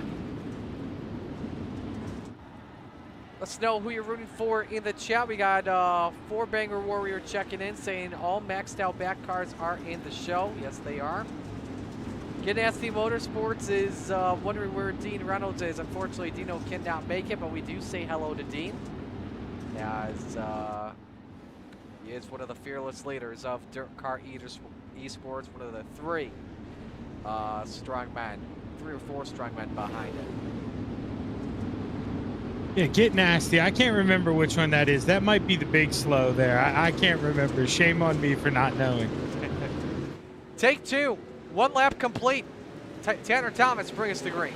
Let's know who you're rooting for in the chat. We got 4-Banger Warrior checking in, saying all maxed out back cars are in the show. Yes, they are. Get Nasty Motorsports is wondering where Dean Reynolds is. Unfortunately, Dino cannot make it, but we do say hello to Dean, as he is one of the fearless leaders of DIRTcar eSports, one of the 3 strong men, 3 or 4 strong men behind it. Yeah, Get Nasty. I can't remember which one that is. That might be the big slow there. I can't remember. Shame on me for not knowing. Take 2. 1 lap complete. Tanner Thomas, bring us to green.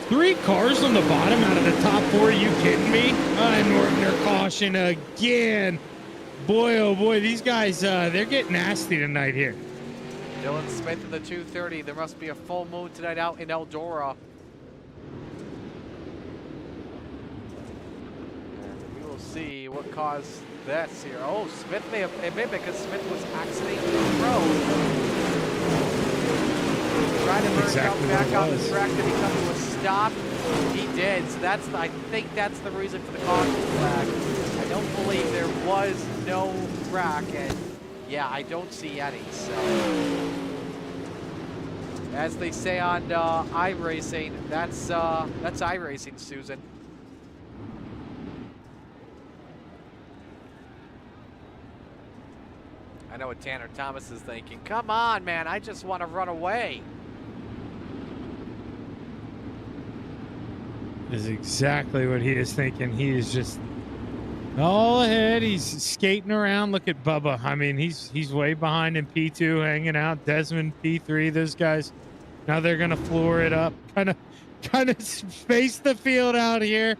3 cars on the bottom out of the top 4. Are you kidding me? And Nortner caution again. Boy, oh boy, these guys, they're getting nasty tonight here. Dylan Smith in the 230. There must be a full moon tonight out in Eldora. And we will see what caused this here. Oh, Smith may have admitted because Smith was exiting the road. Trying to merge out back on the track. Did he come to a stop? He did. So that's, I think that's the reason for the caution flag. I don't believe there was no wreck, and yeah, I don't see any. So, as they say on iRacing, that's iRacing, Susan. I know what Tanner Thomas is thinking. Come on, man, I just want to run away. Is exactly what he is thinking. He is just all ahead. He's skating around. Look at Bubba. I mean, he's way behind in P2, hanging out. Desmond P3. Those guys, now they're gonna floor it up. Kind of space the field out here.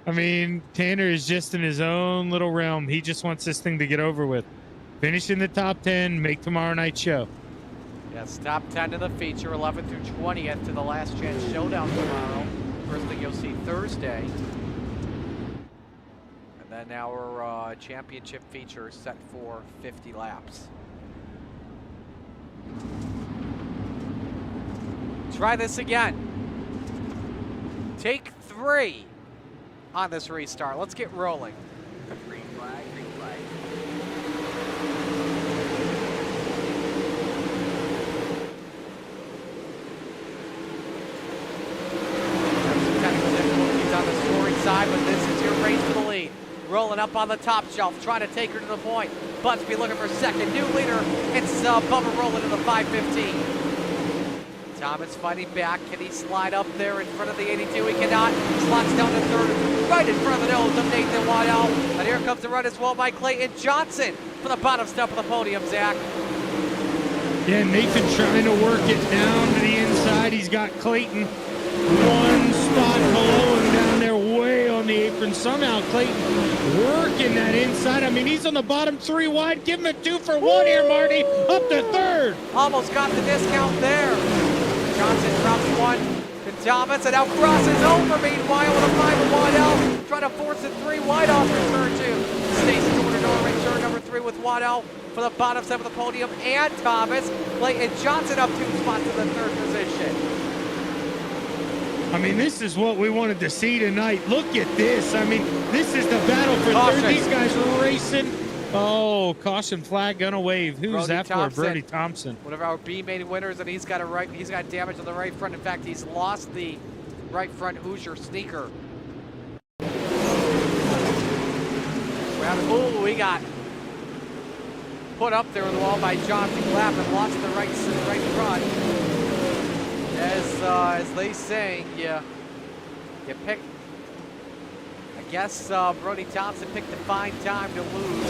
I mean, Tanner is just in his own little realm. He just wants this thing to get over with. Finish in the top 10. Make tomorrow night's show. Yes, top 10 to the feature, 11th through 20th to the last chance showdown tomorrow. First thing you'll see Thursday. And then our championship feature is set for 50 laps. Try this again. Take 3 on this restart. Let's get rolling. Green flag, green flag. Some technical difficulties on the scoring side, but this is your race for the lead. Rolling up on the top shelf, trying to take her to the point. Busby looking for second. New leader, it's Bubba rolling to the 5:15. Thomas fighting back. Can he slide up there in front of the 82? He cannot. Slots down to third, right in front of the nose of Nathan Waddell. And here comes the run as well by Clayton Johnson for the bottom step of the podium, Zach. Yeah, Nathan trying to work it down to the inside. He's got Clayton one spot below him down there way on the apron. Somehow Clayton working that inside. I mean, he's on the bottom 3 wide. Give him a 2 for 1 here, Marty. Up to third. Almost got the discount there. Johnson drops 1 to Thomas and now crosses over meanwhile with a 5 to Waddell. Trying to force a 3 wide off return 2. Stacy door-to-door in turn number 3 with Waddell for the bottom step of the podium and Thomas. Clayton Johnson up 2 spots to the 3rd position. I mean, this is what we wanted to see tonight. Look at this. I mean, this is the battle for Caution. third. These guys are racing. Oh, caution flag gonna wave. Who's Brody that Thompson. for? Brody Thompson. One of our B main winners, and he's got damage on the right front. In fact, he's lost the right front Hoosier sneaker. Ooh, we got put up there with the wall by Jonathan Clapp and lost the right front. As they say, you pick. I guess Brody Thompson picked a fine time to lose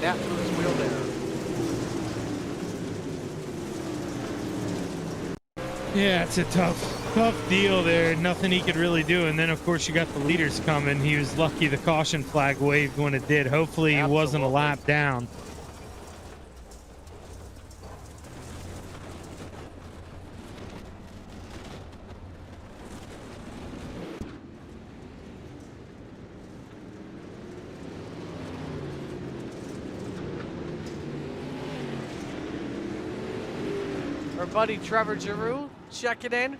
that first wheel there. Yeah, it's a tough deal there. Nothing he could really do. And then, of course, you got the leaders coming. He was lucky the caution flag waved when it did. Hopefully, he wasn't a lap down. Our buddy Trevor Giroux checking in.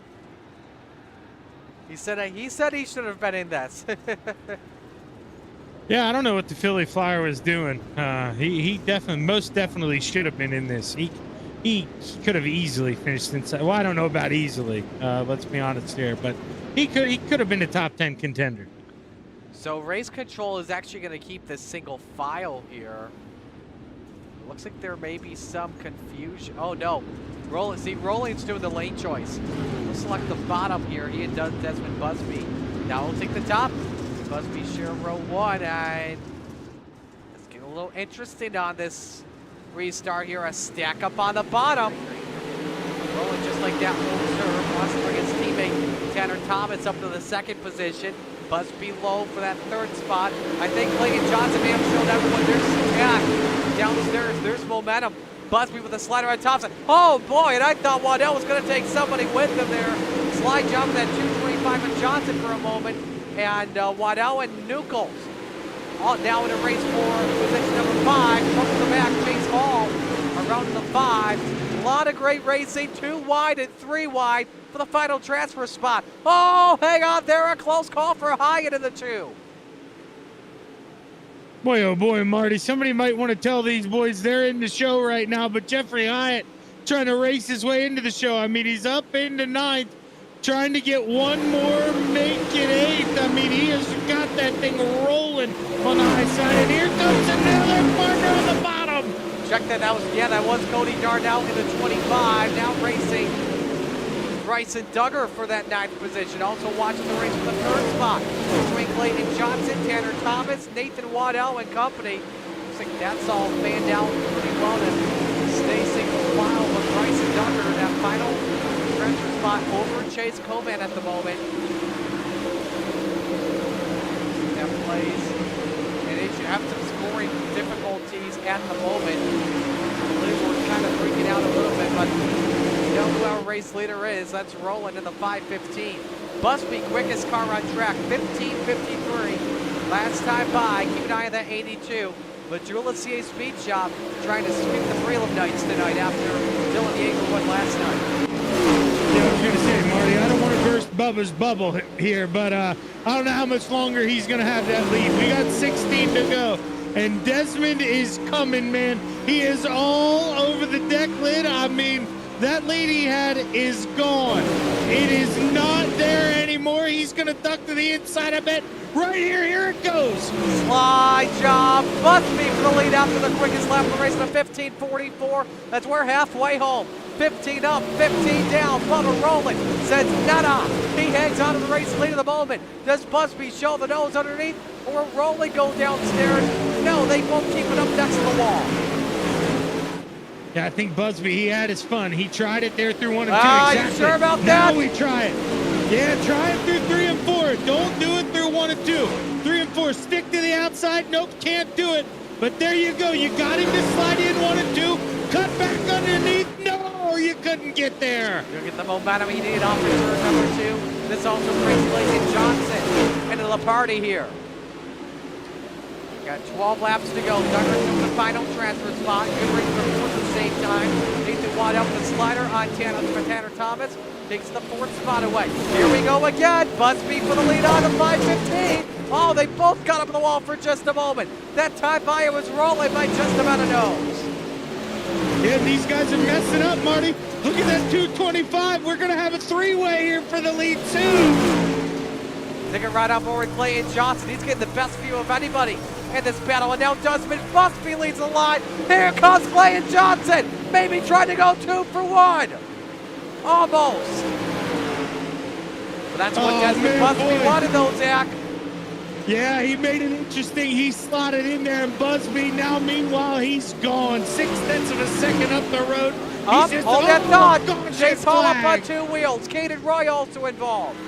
He said he should have been in this. Yeah, I don't know what the Philly Flyer was doing. He most definitely should have been in this. He could have easily finished inside. Well, I don't know about easily. Let's be honest here, but he could have been a top 10 contender. So race control is actually going to keep this single file here. Looks like there may be some confusion. Oh no, Rolling's doing the lane choice. We'll select the bottom here. He and Desmond Busby. Now we'll take the top. Busby share row 1, and let's get a little interesting on this restart here. A stack up on the bottom. Rolling just like that whole serve. Wants to bring his teammate Tanner Thomas up to the 2nd position. Busby low for that 3rd spot. I think Clayton Johnson may have shown everyone there's stack downstairs. There's momentum. Busby with a slider on Thompson. Oh boy, and I thought Waddell was going to take somebody with him there. Slide jump that 225 of Johnson for a moment. And Waddell and Nucles all now in a race for position number 5. From the back, Chase Hall around to the 5. A lot of great racing. 2 wide and 3 wide for the final transfer spot. Oh, hang on there. A close call for Hyatt in the 2. Boy, oh boy, Marty. Somebody might want to tell these boys they're in the show right now, but Jeffrey Hyatt trying to race his way into the show. I mean, he's up into 9th, trying to get one more, make it 8th. I mean, he has got that thing rolling on the high side, and here comes another partner on the bottom. Check that. That was Cody Darnell in the 25. Now racing Bryson Duggar for that 9th position. Also watching the race for the 3rd spot between Clayton Johnson, Tanner Thomas, Nathan Waddell and company. Looks like that's all fanned out pretty well to stay single file, but Bryson Duggar in that final transfer spot over Chase Covan at the moment. That plays, and it should have some scoring difficulties at the moment. We're kind of freaking out a little bit, but you know who our race leader is. That's rolling in the 5:15. Busby, quickest car on track, 15:53. Last time by, keep an eye on that 82. But Jula CA Speed Shop trying to sweep the Prelim nights tonight after Dylan Yeager won last night. Yeah, I was going to say, Marty, I don't want to burst Bubba's bubble here, but I don't know how much longer he's going to have that lead. We got 16 to go, and Desmond is coming, man. He is all over the deck lid. I mean, that lead he had is gone. It is not there anymore. He's going to duck to the inside, I bet. Right here it goes. Slide job, Busby for the lead after the quickest lap of the race at a 15:44. That's we're halfway home. 15 up, 15 down. Bubba rolling, says nada. He hangs on to the race lead at the moment. Does Busby show the nose underneath or Rolling go downstairs? No, they both keep it up next to the wall. Yeah, I think Busby, he had his fun. He tried it there through 1 and 2. Exactly. You sure about that? Now we try it. Yeah, try it through 3 and 4. Don't do it through 1 and 2. 3 and 4, stick to the outside. Nope, can't do it. But there you go. You got him to slide in 1 and 2. Cut back underneath. No, you couldn't get there. You'll get the momentum he needed off return number 2. This also brings Layton Johnson into the party here. Got 12 laps to go. Douglas in the final transfer spot. Goodrich for 4th at the same time. Nathan Waddell with the slider on Tanner Thomas. Takes the 4th spot away. Here we go again. Busby for the lead on to 5:15. Oh, they both got up on the wall for just a moment. That time by it was Rolling by just about a nose. Yeah, these guys are messing up, Marty. Look at that 225. We're going to have a 3-way here for the lead, too. Taking right on board Clayton Johnson. He's getting the best view of anybody in this battle. And now Desmond Busby leads the line. Here comes Clayton Johnson. Maybe trying to go 2 for 1. Almost. But that's what Desmond Busby wanted, though, Zach. Yeah, he made it interesting. He slotted in there, and Busby now, meanwhile, he's gone. 0.6 of a second up the road. Hold that thought. Chase Hall up on 2 wheels. Caden Roy also involved.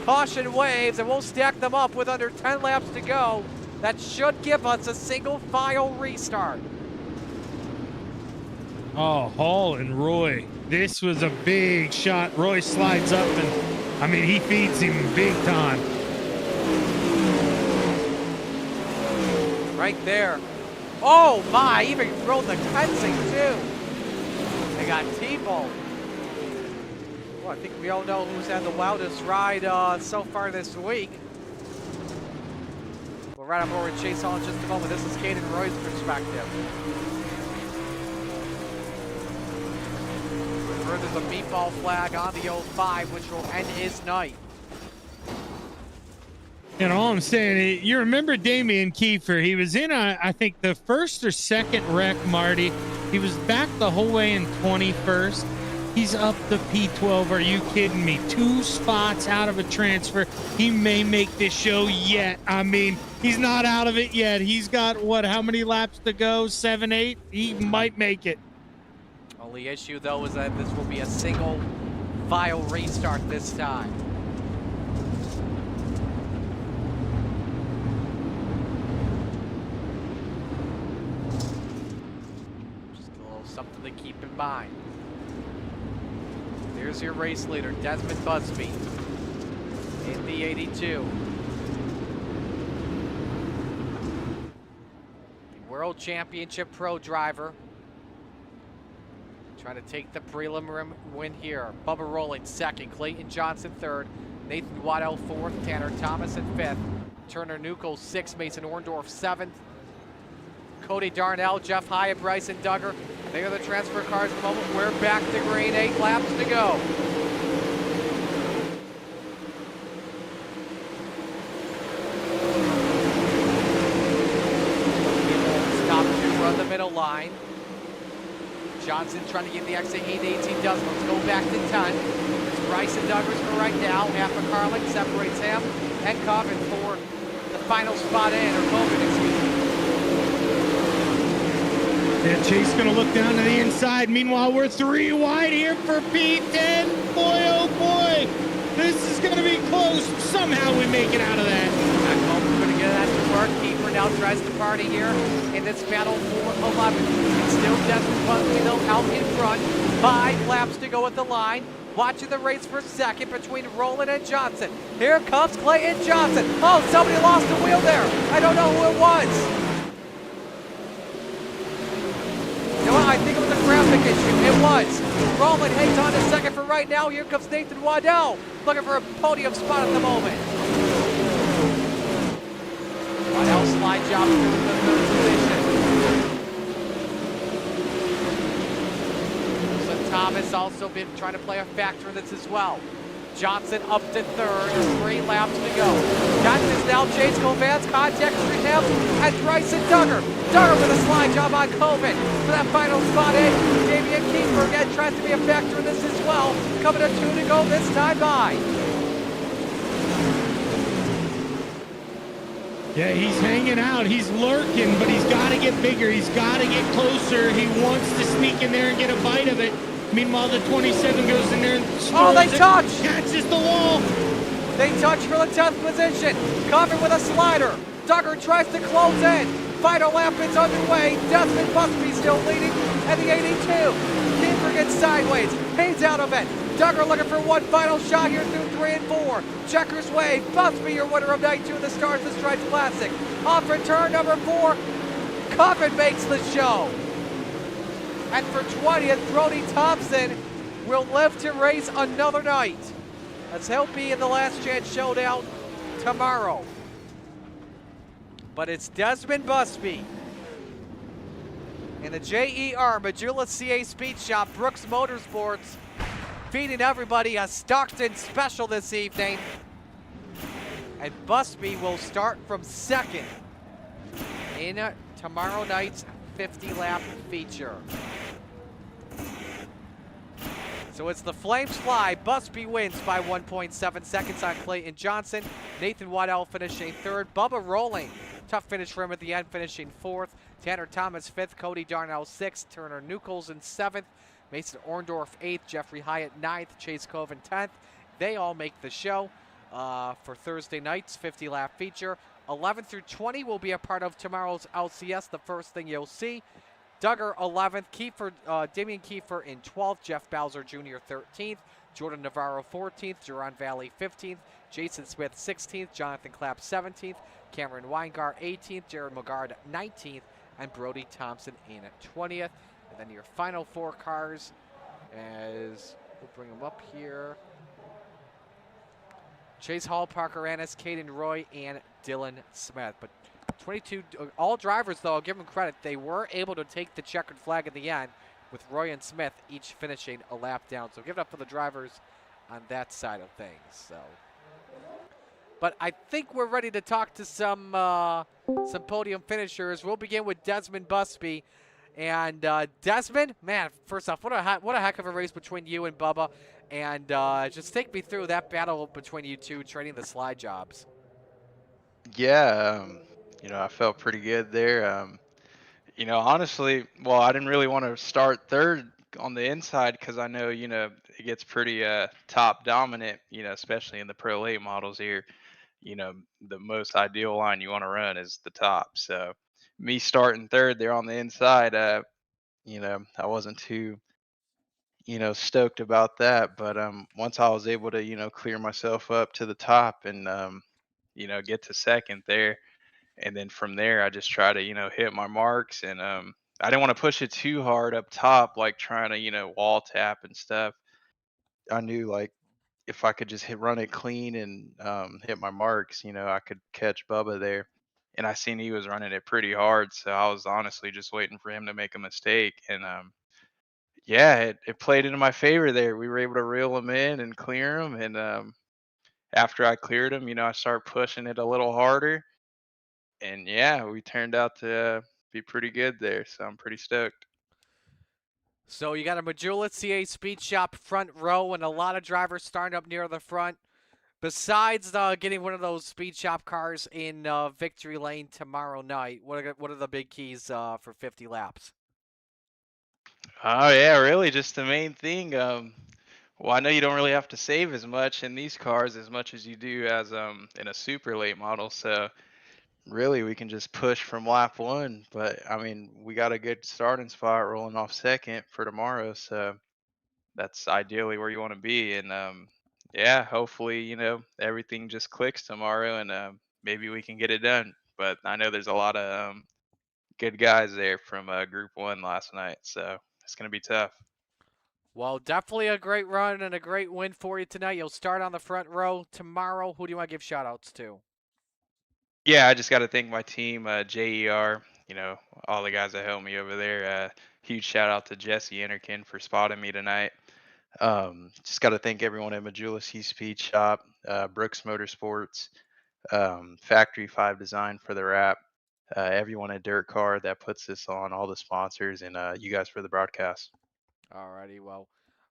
Caution waves, and we'll stack them up with under 10 laps to go. That should give us a single file restart. Oh, Hall and Roy. This was a big shot. Roy slides up, and, I mean, he feeds him big time. Right there. Oh, my. Even rode the Kensing, too. They got T-Bone. Well, I think we all know who's had the wildest ride so far this week. We'll right up over to Chase Hall in just a moment. This is Caden Roy's perspective. Further, the meatball flag on the 05, which will end his night. And all I'm saying, you remember Damian Kiefer. He was in, I think, the 1st or 2nd wreck, Marty. He was back the whole way in 21st. He's up the P12. Are you kidding me? 2 spots out of a transfer. He may make this show yet. I mean, he's not out of it yet. He's got, what, how many laps to go? 7, 8? He might make it. Only issue, though, is that this will be a single file restart this time. Something to keep in mind. There's your race leader, Desmond Busby, in the 82. The World Championship Pro driver. Trying to take the prelim win here. Bubba Rolling 2nd, Clayton Johnson 3rd, Nathan Waddell 4th, Tanner Thomas in 5th, Turner Nuckel 6th, Mason Orndorff 7th, Cody Darnell, Jeff Hyatt, Bryson Duggar. They are the transfer cars at the moment. We're back to green, 8 laps to go. Stop 2 on the middle line. Johnson trying to get the exit he needs. He does. Let's go back to 10. It's Bryson Douglas for right now. Half a Carling separates him and Coven for the final spot in, or Coven, excuse me. Yeah, Chase gonna look down to the inside. Meanwhile, we're 3 wide here for P10. Boy, oh boy, this is gonna be close. Somehow we make it out of that. We're gonna get that to work. Keeper now tries to party here in this battle for 11. It's still Desmond Busby though out in front. 5 laps to go at the line. Watching the race for second between Rowland and Johnson. Here comes Clayton Johnson. Oh, somebody lost the wheel there. I don't know who it was. You know what? I think it was a graphic issue. It was. Rowland hangs on to second for right now. Here comes Nathan Waddell, looking for a podium spot at the moment. Waddell slide job through the third position. Thomas also been trying to play a factor in this as well. Johnson up to third, 3 laps to go. Got this now, Chase Covan's contact rehab, and Bryson Duggar. Duggar with a slide job on Coven for that final spot in. Damian Kiefer again tries to be a factor in this as well. Coming to 2 to go this time by. Yeah, he's hanging out. He's lurking, but he's got to get bigger. He's got to get closer. He wants to sneak in there and get a bite of it. Meanwhile, the 27 goes in there and they touch! Catches the wall. They touch for the 10th position. Covered with a slider. Duggar tries to close in. Final lap is underway. Desmond Busby still leading at the 82. Kiefer gets sideways. Hayes out of it. Duggar looking for one final shot here through 3 and 4. Checkers way. Busby, your winner of night 2 of the Stars and Stripes Classic. Off for turn number 4. Coven makes the show. And for 20th, Brody Thompson will live to race another night. As he'll be in the last chance showdown tomorrow. But it's Desmond Busby in the JER Majula CA Speed Shop, Brooks Motorsports, feeding everybody a Stockton special this evening. And Busby will start from second in tomorrow night's 50-lap feature. So it's the Flames fly. Busby wins by 1.7 seconds on Clayton Johnson. Nathan Waddell finishing third. Bubba Rolling, tough finish for him at the end, finishing fourth. Tanner Thomas fifth. Cody Darnell sixth. Turner Nichols in seventh. Mason Orndorff eighth. Jeffrey Hyatt ninth. Chase Coven 10th. They all make the show for Thursday night's 50-lap feature. 11 through 20 will be a part of tomorrow's LCS, the first thing you'll see. Duggar 11th, Damian Kiefer in 12th, Jeff Bowser Jr. 13th, Jordan Navarro 14th, Duran Valley 15th, Jason Smith 16th, Jonathan Clapp 17th, Cameron Weingart 18th, Jared Magard 19th, and Brody Thompson in 20th. And then your final 4 cars, as we'll bring them up here. Chase Hall, Parker Annis, Caden Roy, and Dylan Smith. But 22, all drivers, though, I'll give them credit, they were able to take the checkered flag at the end, with Roy and Smith each finishing a lap down. So give it up for the drivers on that side of things. So, but I think we're ready to talk to some podium finishers. We'll begin with Desmond Busby. And Desmond, man, first off, what a heck of a race between you and Bubba. And just take me through that battle between you two, trading the slide jobs. Yeah, I felt pretty good there. Honestly, well, I didn't really want to start third on the inside because I know, it gets pretty top dominant, especially in the Pro Late models here. The most ideal line you want to run is the top. So me starting third there on the inside, I wasn't too, stoked about that. But once I was able to, clear myself up to the top and, get to second there. And then from there, I just try to, hit my marks. And I didn't want to push it too hard up top, like trying to, wall tap and stuff. I knew, like, if I could just run it clean and hit my marks, I could catch Bubba there. And I seen he was running it pretty hard. So I was honestly just waiting for him to make a mistake. And yeah, it played into my favor there. We were able to reel him in and clear him. And after I cleared him, I started pushing it a little harder. And yeah, we turned out to be pretty good there, so I'm pretty stoked. So you got a Majula CA Speed Shop front row and a lot of drivers starting up near the front. Besides getting one of those Speed Shop cars in Victory Lane tomorrow night, what are the big keys for 50 laps? Oh yeah, really, just the main thing. Well, I know you don't really have to save as much in these cars as much as you do as in a super late model, so really we can just push from lap 1. But I mean, we got a good starting spot rolling off second for tomorrow, so that's ideally where you want to be. And yeah, hopefully, everything just clicks tomorrow, and maybe we can get it done. But I know there's a lot of good guys there from Group One last night, so it's gonna be tough. Well, definitely a great run and a great win for you tonight. You'll start on the front row tomorrow. Who do you want to give shout outs to? Yeah, I just got to thank my team, JER. All the guys that helped me over there. Huge shout out to Jesse Enterkin for spotting me tonight. Just got to thank everyone at Majula Speed Shop, Brooks Motorsports, Factory 5 Design for the wrap, everyone at DIRTcar that puts this on, all the sponsors, and you guys for the broadcast. Alrighty, well,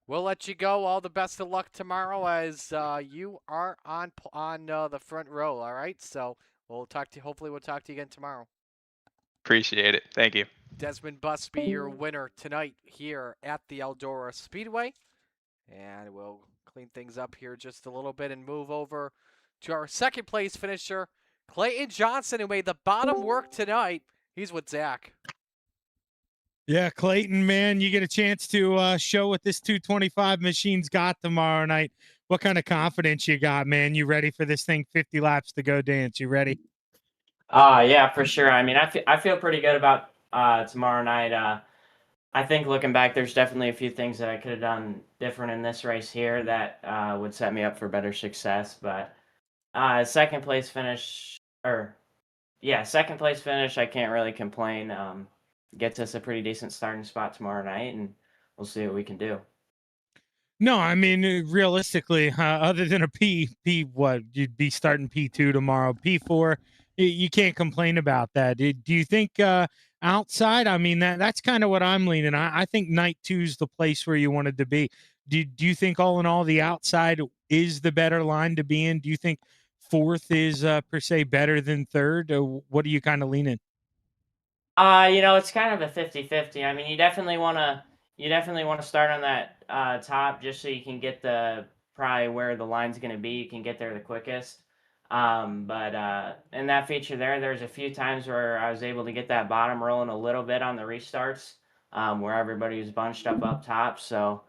we'll let you go. All the best of luck tomorrow as you are on the front row. All right, so we'll talk to you. Hopefully, we'll talk to you again tomorrow. Appreciate it. Thank you. Desmond Busby, your winner tonight here at the Eldora Speedway, and we'll clean things up here just a little bit and move over to our second place finisher, Clayton Johnson, who made the bottom work tonight. He's with Zach. Yeah, Clayton, man, you get a chance to show what this 225 machine's got tomorrow night. What kind of confidence you got, man? You ready for this thing? 50 laps to go dance. You ready? Yeah, for sure. I mean, I feel pretty good about tomorrow night. I think looking back, there's definitely a few things that I could have done different in this race here that would set me up for better success. But second place finish, second place finish, I can't really complain. Gets us a pretty decent starting spot tomorrow night, and we'll see what we can do. No, I mean, realistically, other than a what you'd be starting P2 tomorrow, P4, you can't complain about that. Do you think outside? I mean, that's kind of what I'm leaning. I think night 2's the place where you wanted to be. Do you think all in all the outside is the better line to be in? Do you think fourth is per se better than third? What are you kind of leaning? It's kind of a 50-50. I mean, you definitely want to start on that top just so you can get probably where the line's going to be. You can get there the quickest. But in that feature there's a few times where I was able to get that bottom rolling a little bit on the restarts, where everybody was bunched up top. So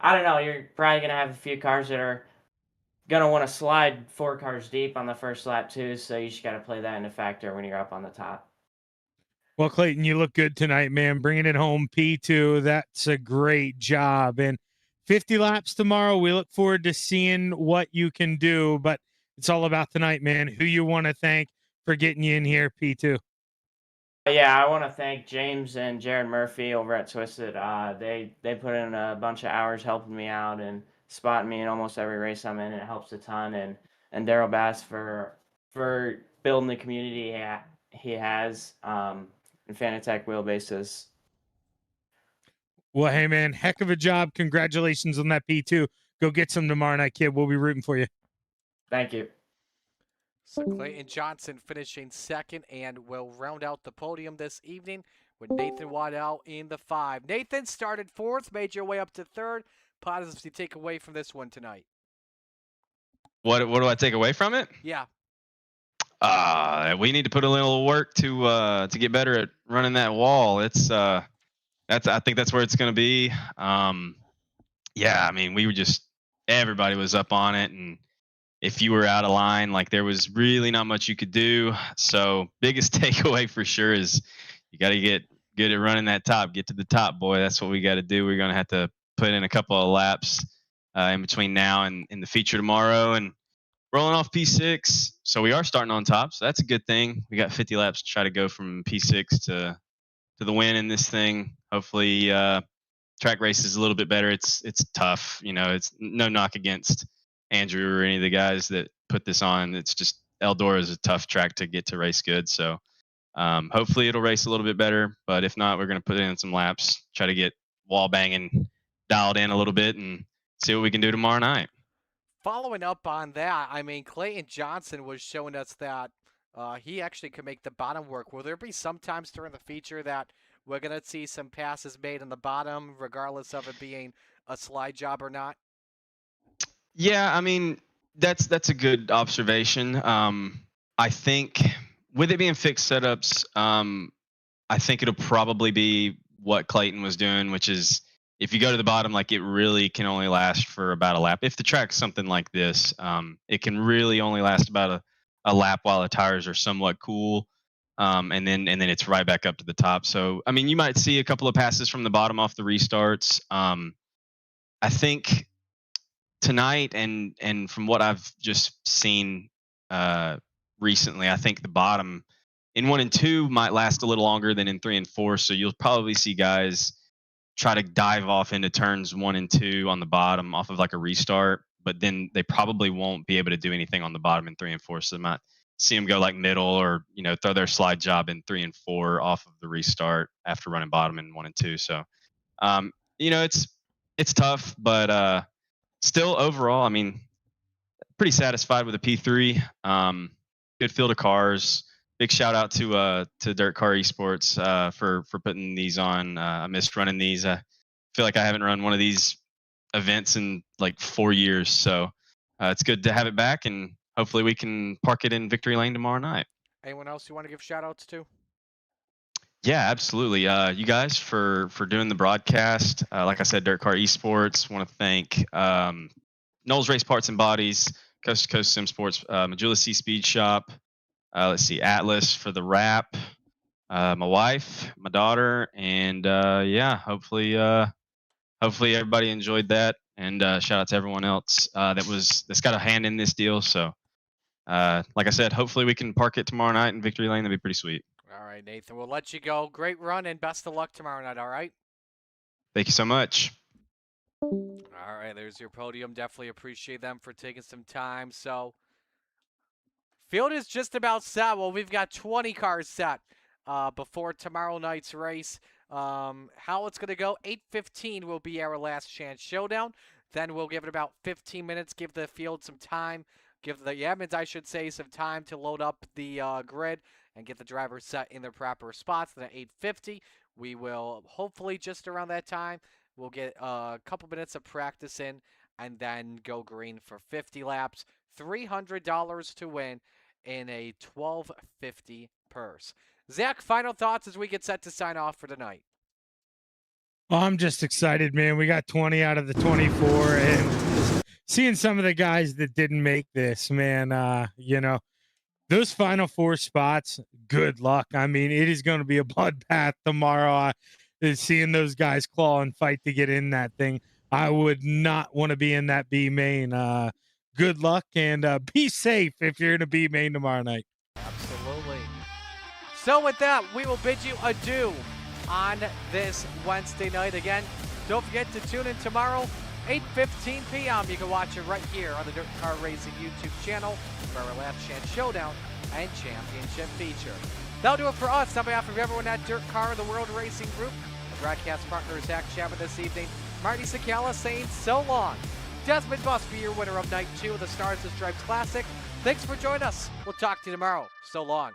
I don't know. You're probably going to have a few cars that are going to want to slide 4 cars deep on the first lap too. So you just got to play that into factor when you're up on the top. Well, Clayton, you look good tonight, man. Bringing it home, P2. That's a great job. And 50 laps tomorrow. We look forward to seeing what you can do. But it's all about tonight, man. Who you want to thank for getting you in here, P2? Yeah, I want to thank James and Jared Murphy over at Twisted. They put in a bunch of hours helping me out and spotting me in almost every race I'm in. It helps a ton. And Daryl Bass for building the community he has. And Fanatec Wheelbases. Well, hey, man, heck of a job. Congratulations on that P2. Go get some tomorrow night, kid. We'll be rooting for you. Thank you. So Clayton Johnson finishing second and will round out the podium this evening with Nathan Waddell in the 5. Nathan started fourth, made your way up to third. Positives you take away from this one tonight? What do I take away from it? Yeah. We need to put a little work to get better at running that wall. I think that's where it's going to be. Yeah, I mean, everybody was up on it, and if you were out of line, like there was really not much you could do. So biggest takeaway for sure is you got to get good at running that top, get to the top, boy. That's what we got to do. We're going to have to put in a couple of laps in between now and in the feature tomorrow, and rolling off P6. So we are starting on top. So that's a good thing. We got 50 laps to try to go from P6 to the win in this thing. Hopefully track race is a little bit better. It's tough. It's no knock against Andrew or any of the guys that put this on. It's just Eldora is a tough track to get to race good. So hopefully it'll race a little bit better. But if not, we're going to put in some laps, try to get wall banging dialed in a little bit and see what we can do tomorrow night. Following up on that, I mean, Clayton Johnson was showing us that he actually could make the bottom work. Will there be some times during the feature that we're going to see some passes made on the bottom, regardless of it being a slide job or not? Yeah, I mean, that's a good observation. I think with it being fixed setups, I think it'll probably be what Clayton was doing, which is if you go to the bottom, like it really can only last for about a lap. If the track's something like this, it can really only last about a lap while the tires are somewhat cool. And then it's right back up to the top. So I mean, you might see a couple of passes from the bottom off the restarts. I think tonight and from what I've just seen recently, I think the bottom in 1 and 2 might last a little longer than in 3 and 4. So you'll probably see guys try to dive off into turns 1 and 2 on the bottom off of like a restart, but then they probably won't be able to do anything on the bottom in 3 and 4. So they might see them go like middle or, you know, throw their slide job in 3 and 4 off of the restart after running bottom in 1 and 2. So, you know, it's tough, but still overall, I mean, pretty satisfied with the P3. Good field of cars. Big shout out to DIRTcar eSports for putting these on. I missed running these. I feel like I haven't run one of these events in like 4 years, so it's good to have it back, and hopefully we can park it in Victory Lane tomorrow night. Anyone else you want to give shout outs to? Yeah, absolutely. You guys for doing the broadcast. Like I said, DIRTcar eSports. Want to thank Knowles Race Parts and Bodies, Coast to Coast Sim Sports, Majula C Speed Shop. Let's see, Atlas for the wrap, my wife, my daughter, and yeah, hopefully everybody enjoyed that. And shout out to everyone else that's got a hand in this deal. So, like I said, hopefully we can park it tomorrow night in Victory Lane. That'd be pretty sweet. All right, Nathan, we'll let you go. Great run and best of luck tomorrow night. All right. Thank you so much. All right, there's your podium. Definitely appreciate them for taking some time. So. Field is just about set. Well, we've got 20 cars set before tomorrow night's race. How it's going to go, 8:15 will be our last chance showdown. Then we'll give it about 15 minutes, give the field some time, give the admins, I should say, some time to load up the grid and get the drivers set in their proper spots. Then at 8:50, we will hopefully just around that time, we'll get a couple minutes of practice in and then go green for 50 laps. $300 to win in a $12.50 purse. Zach, final thoughts as we get set to sign off for tonight. Well, I'm just excited, man. We got 20 out of the 24, and seeing some of the guys that didn't make this, man, you know, those final 4 spots, good luck. I mean, it is going to be a bloodbath tomorrow. Seeing those guys claw and fight to get in that thing. I would not want to be in that B main. Good luck, and be safe if you're in a B main tomorrow night. Absolutely. So with that, we will bid you adieu on this Wednesday night. Again, don't forget to tune in tomorrow, 8:15 p.m. You can watch it right here on the DIRTcar Racing YouTube channel for our last chance showdown and championship feature. That'll do it for us. On behalf of everyone at DIRTcar, the World Racing Group, the broadcast partner Zach Chapman this evening, Marty Sakala saying so long. Desmond Busby, your winner of Night 2 of the Stars and Stripes Classic. Thanks for joining us. We'll talk to you tomorrow. So long.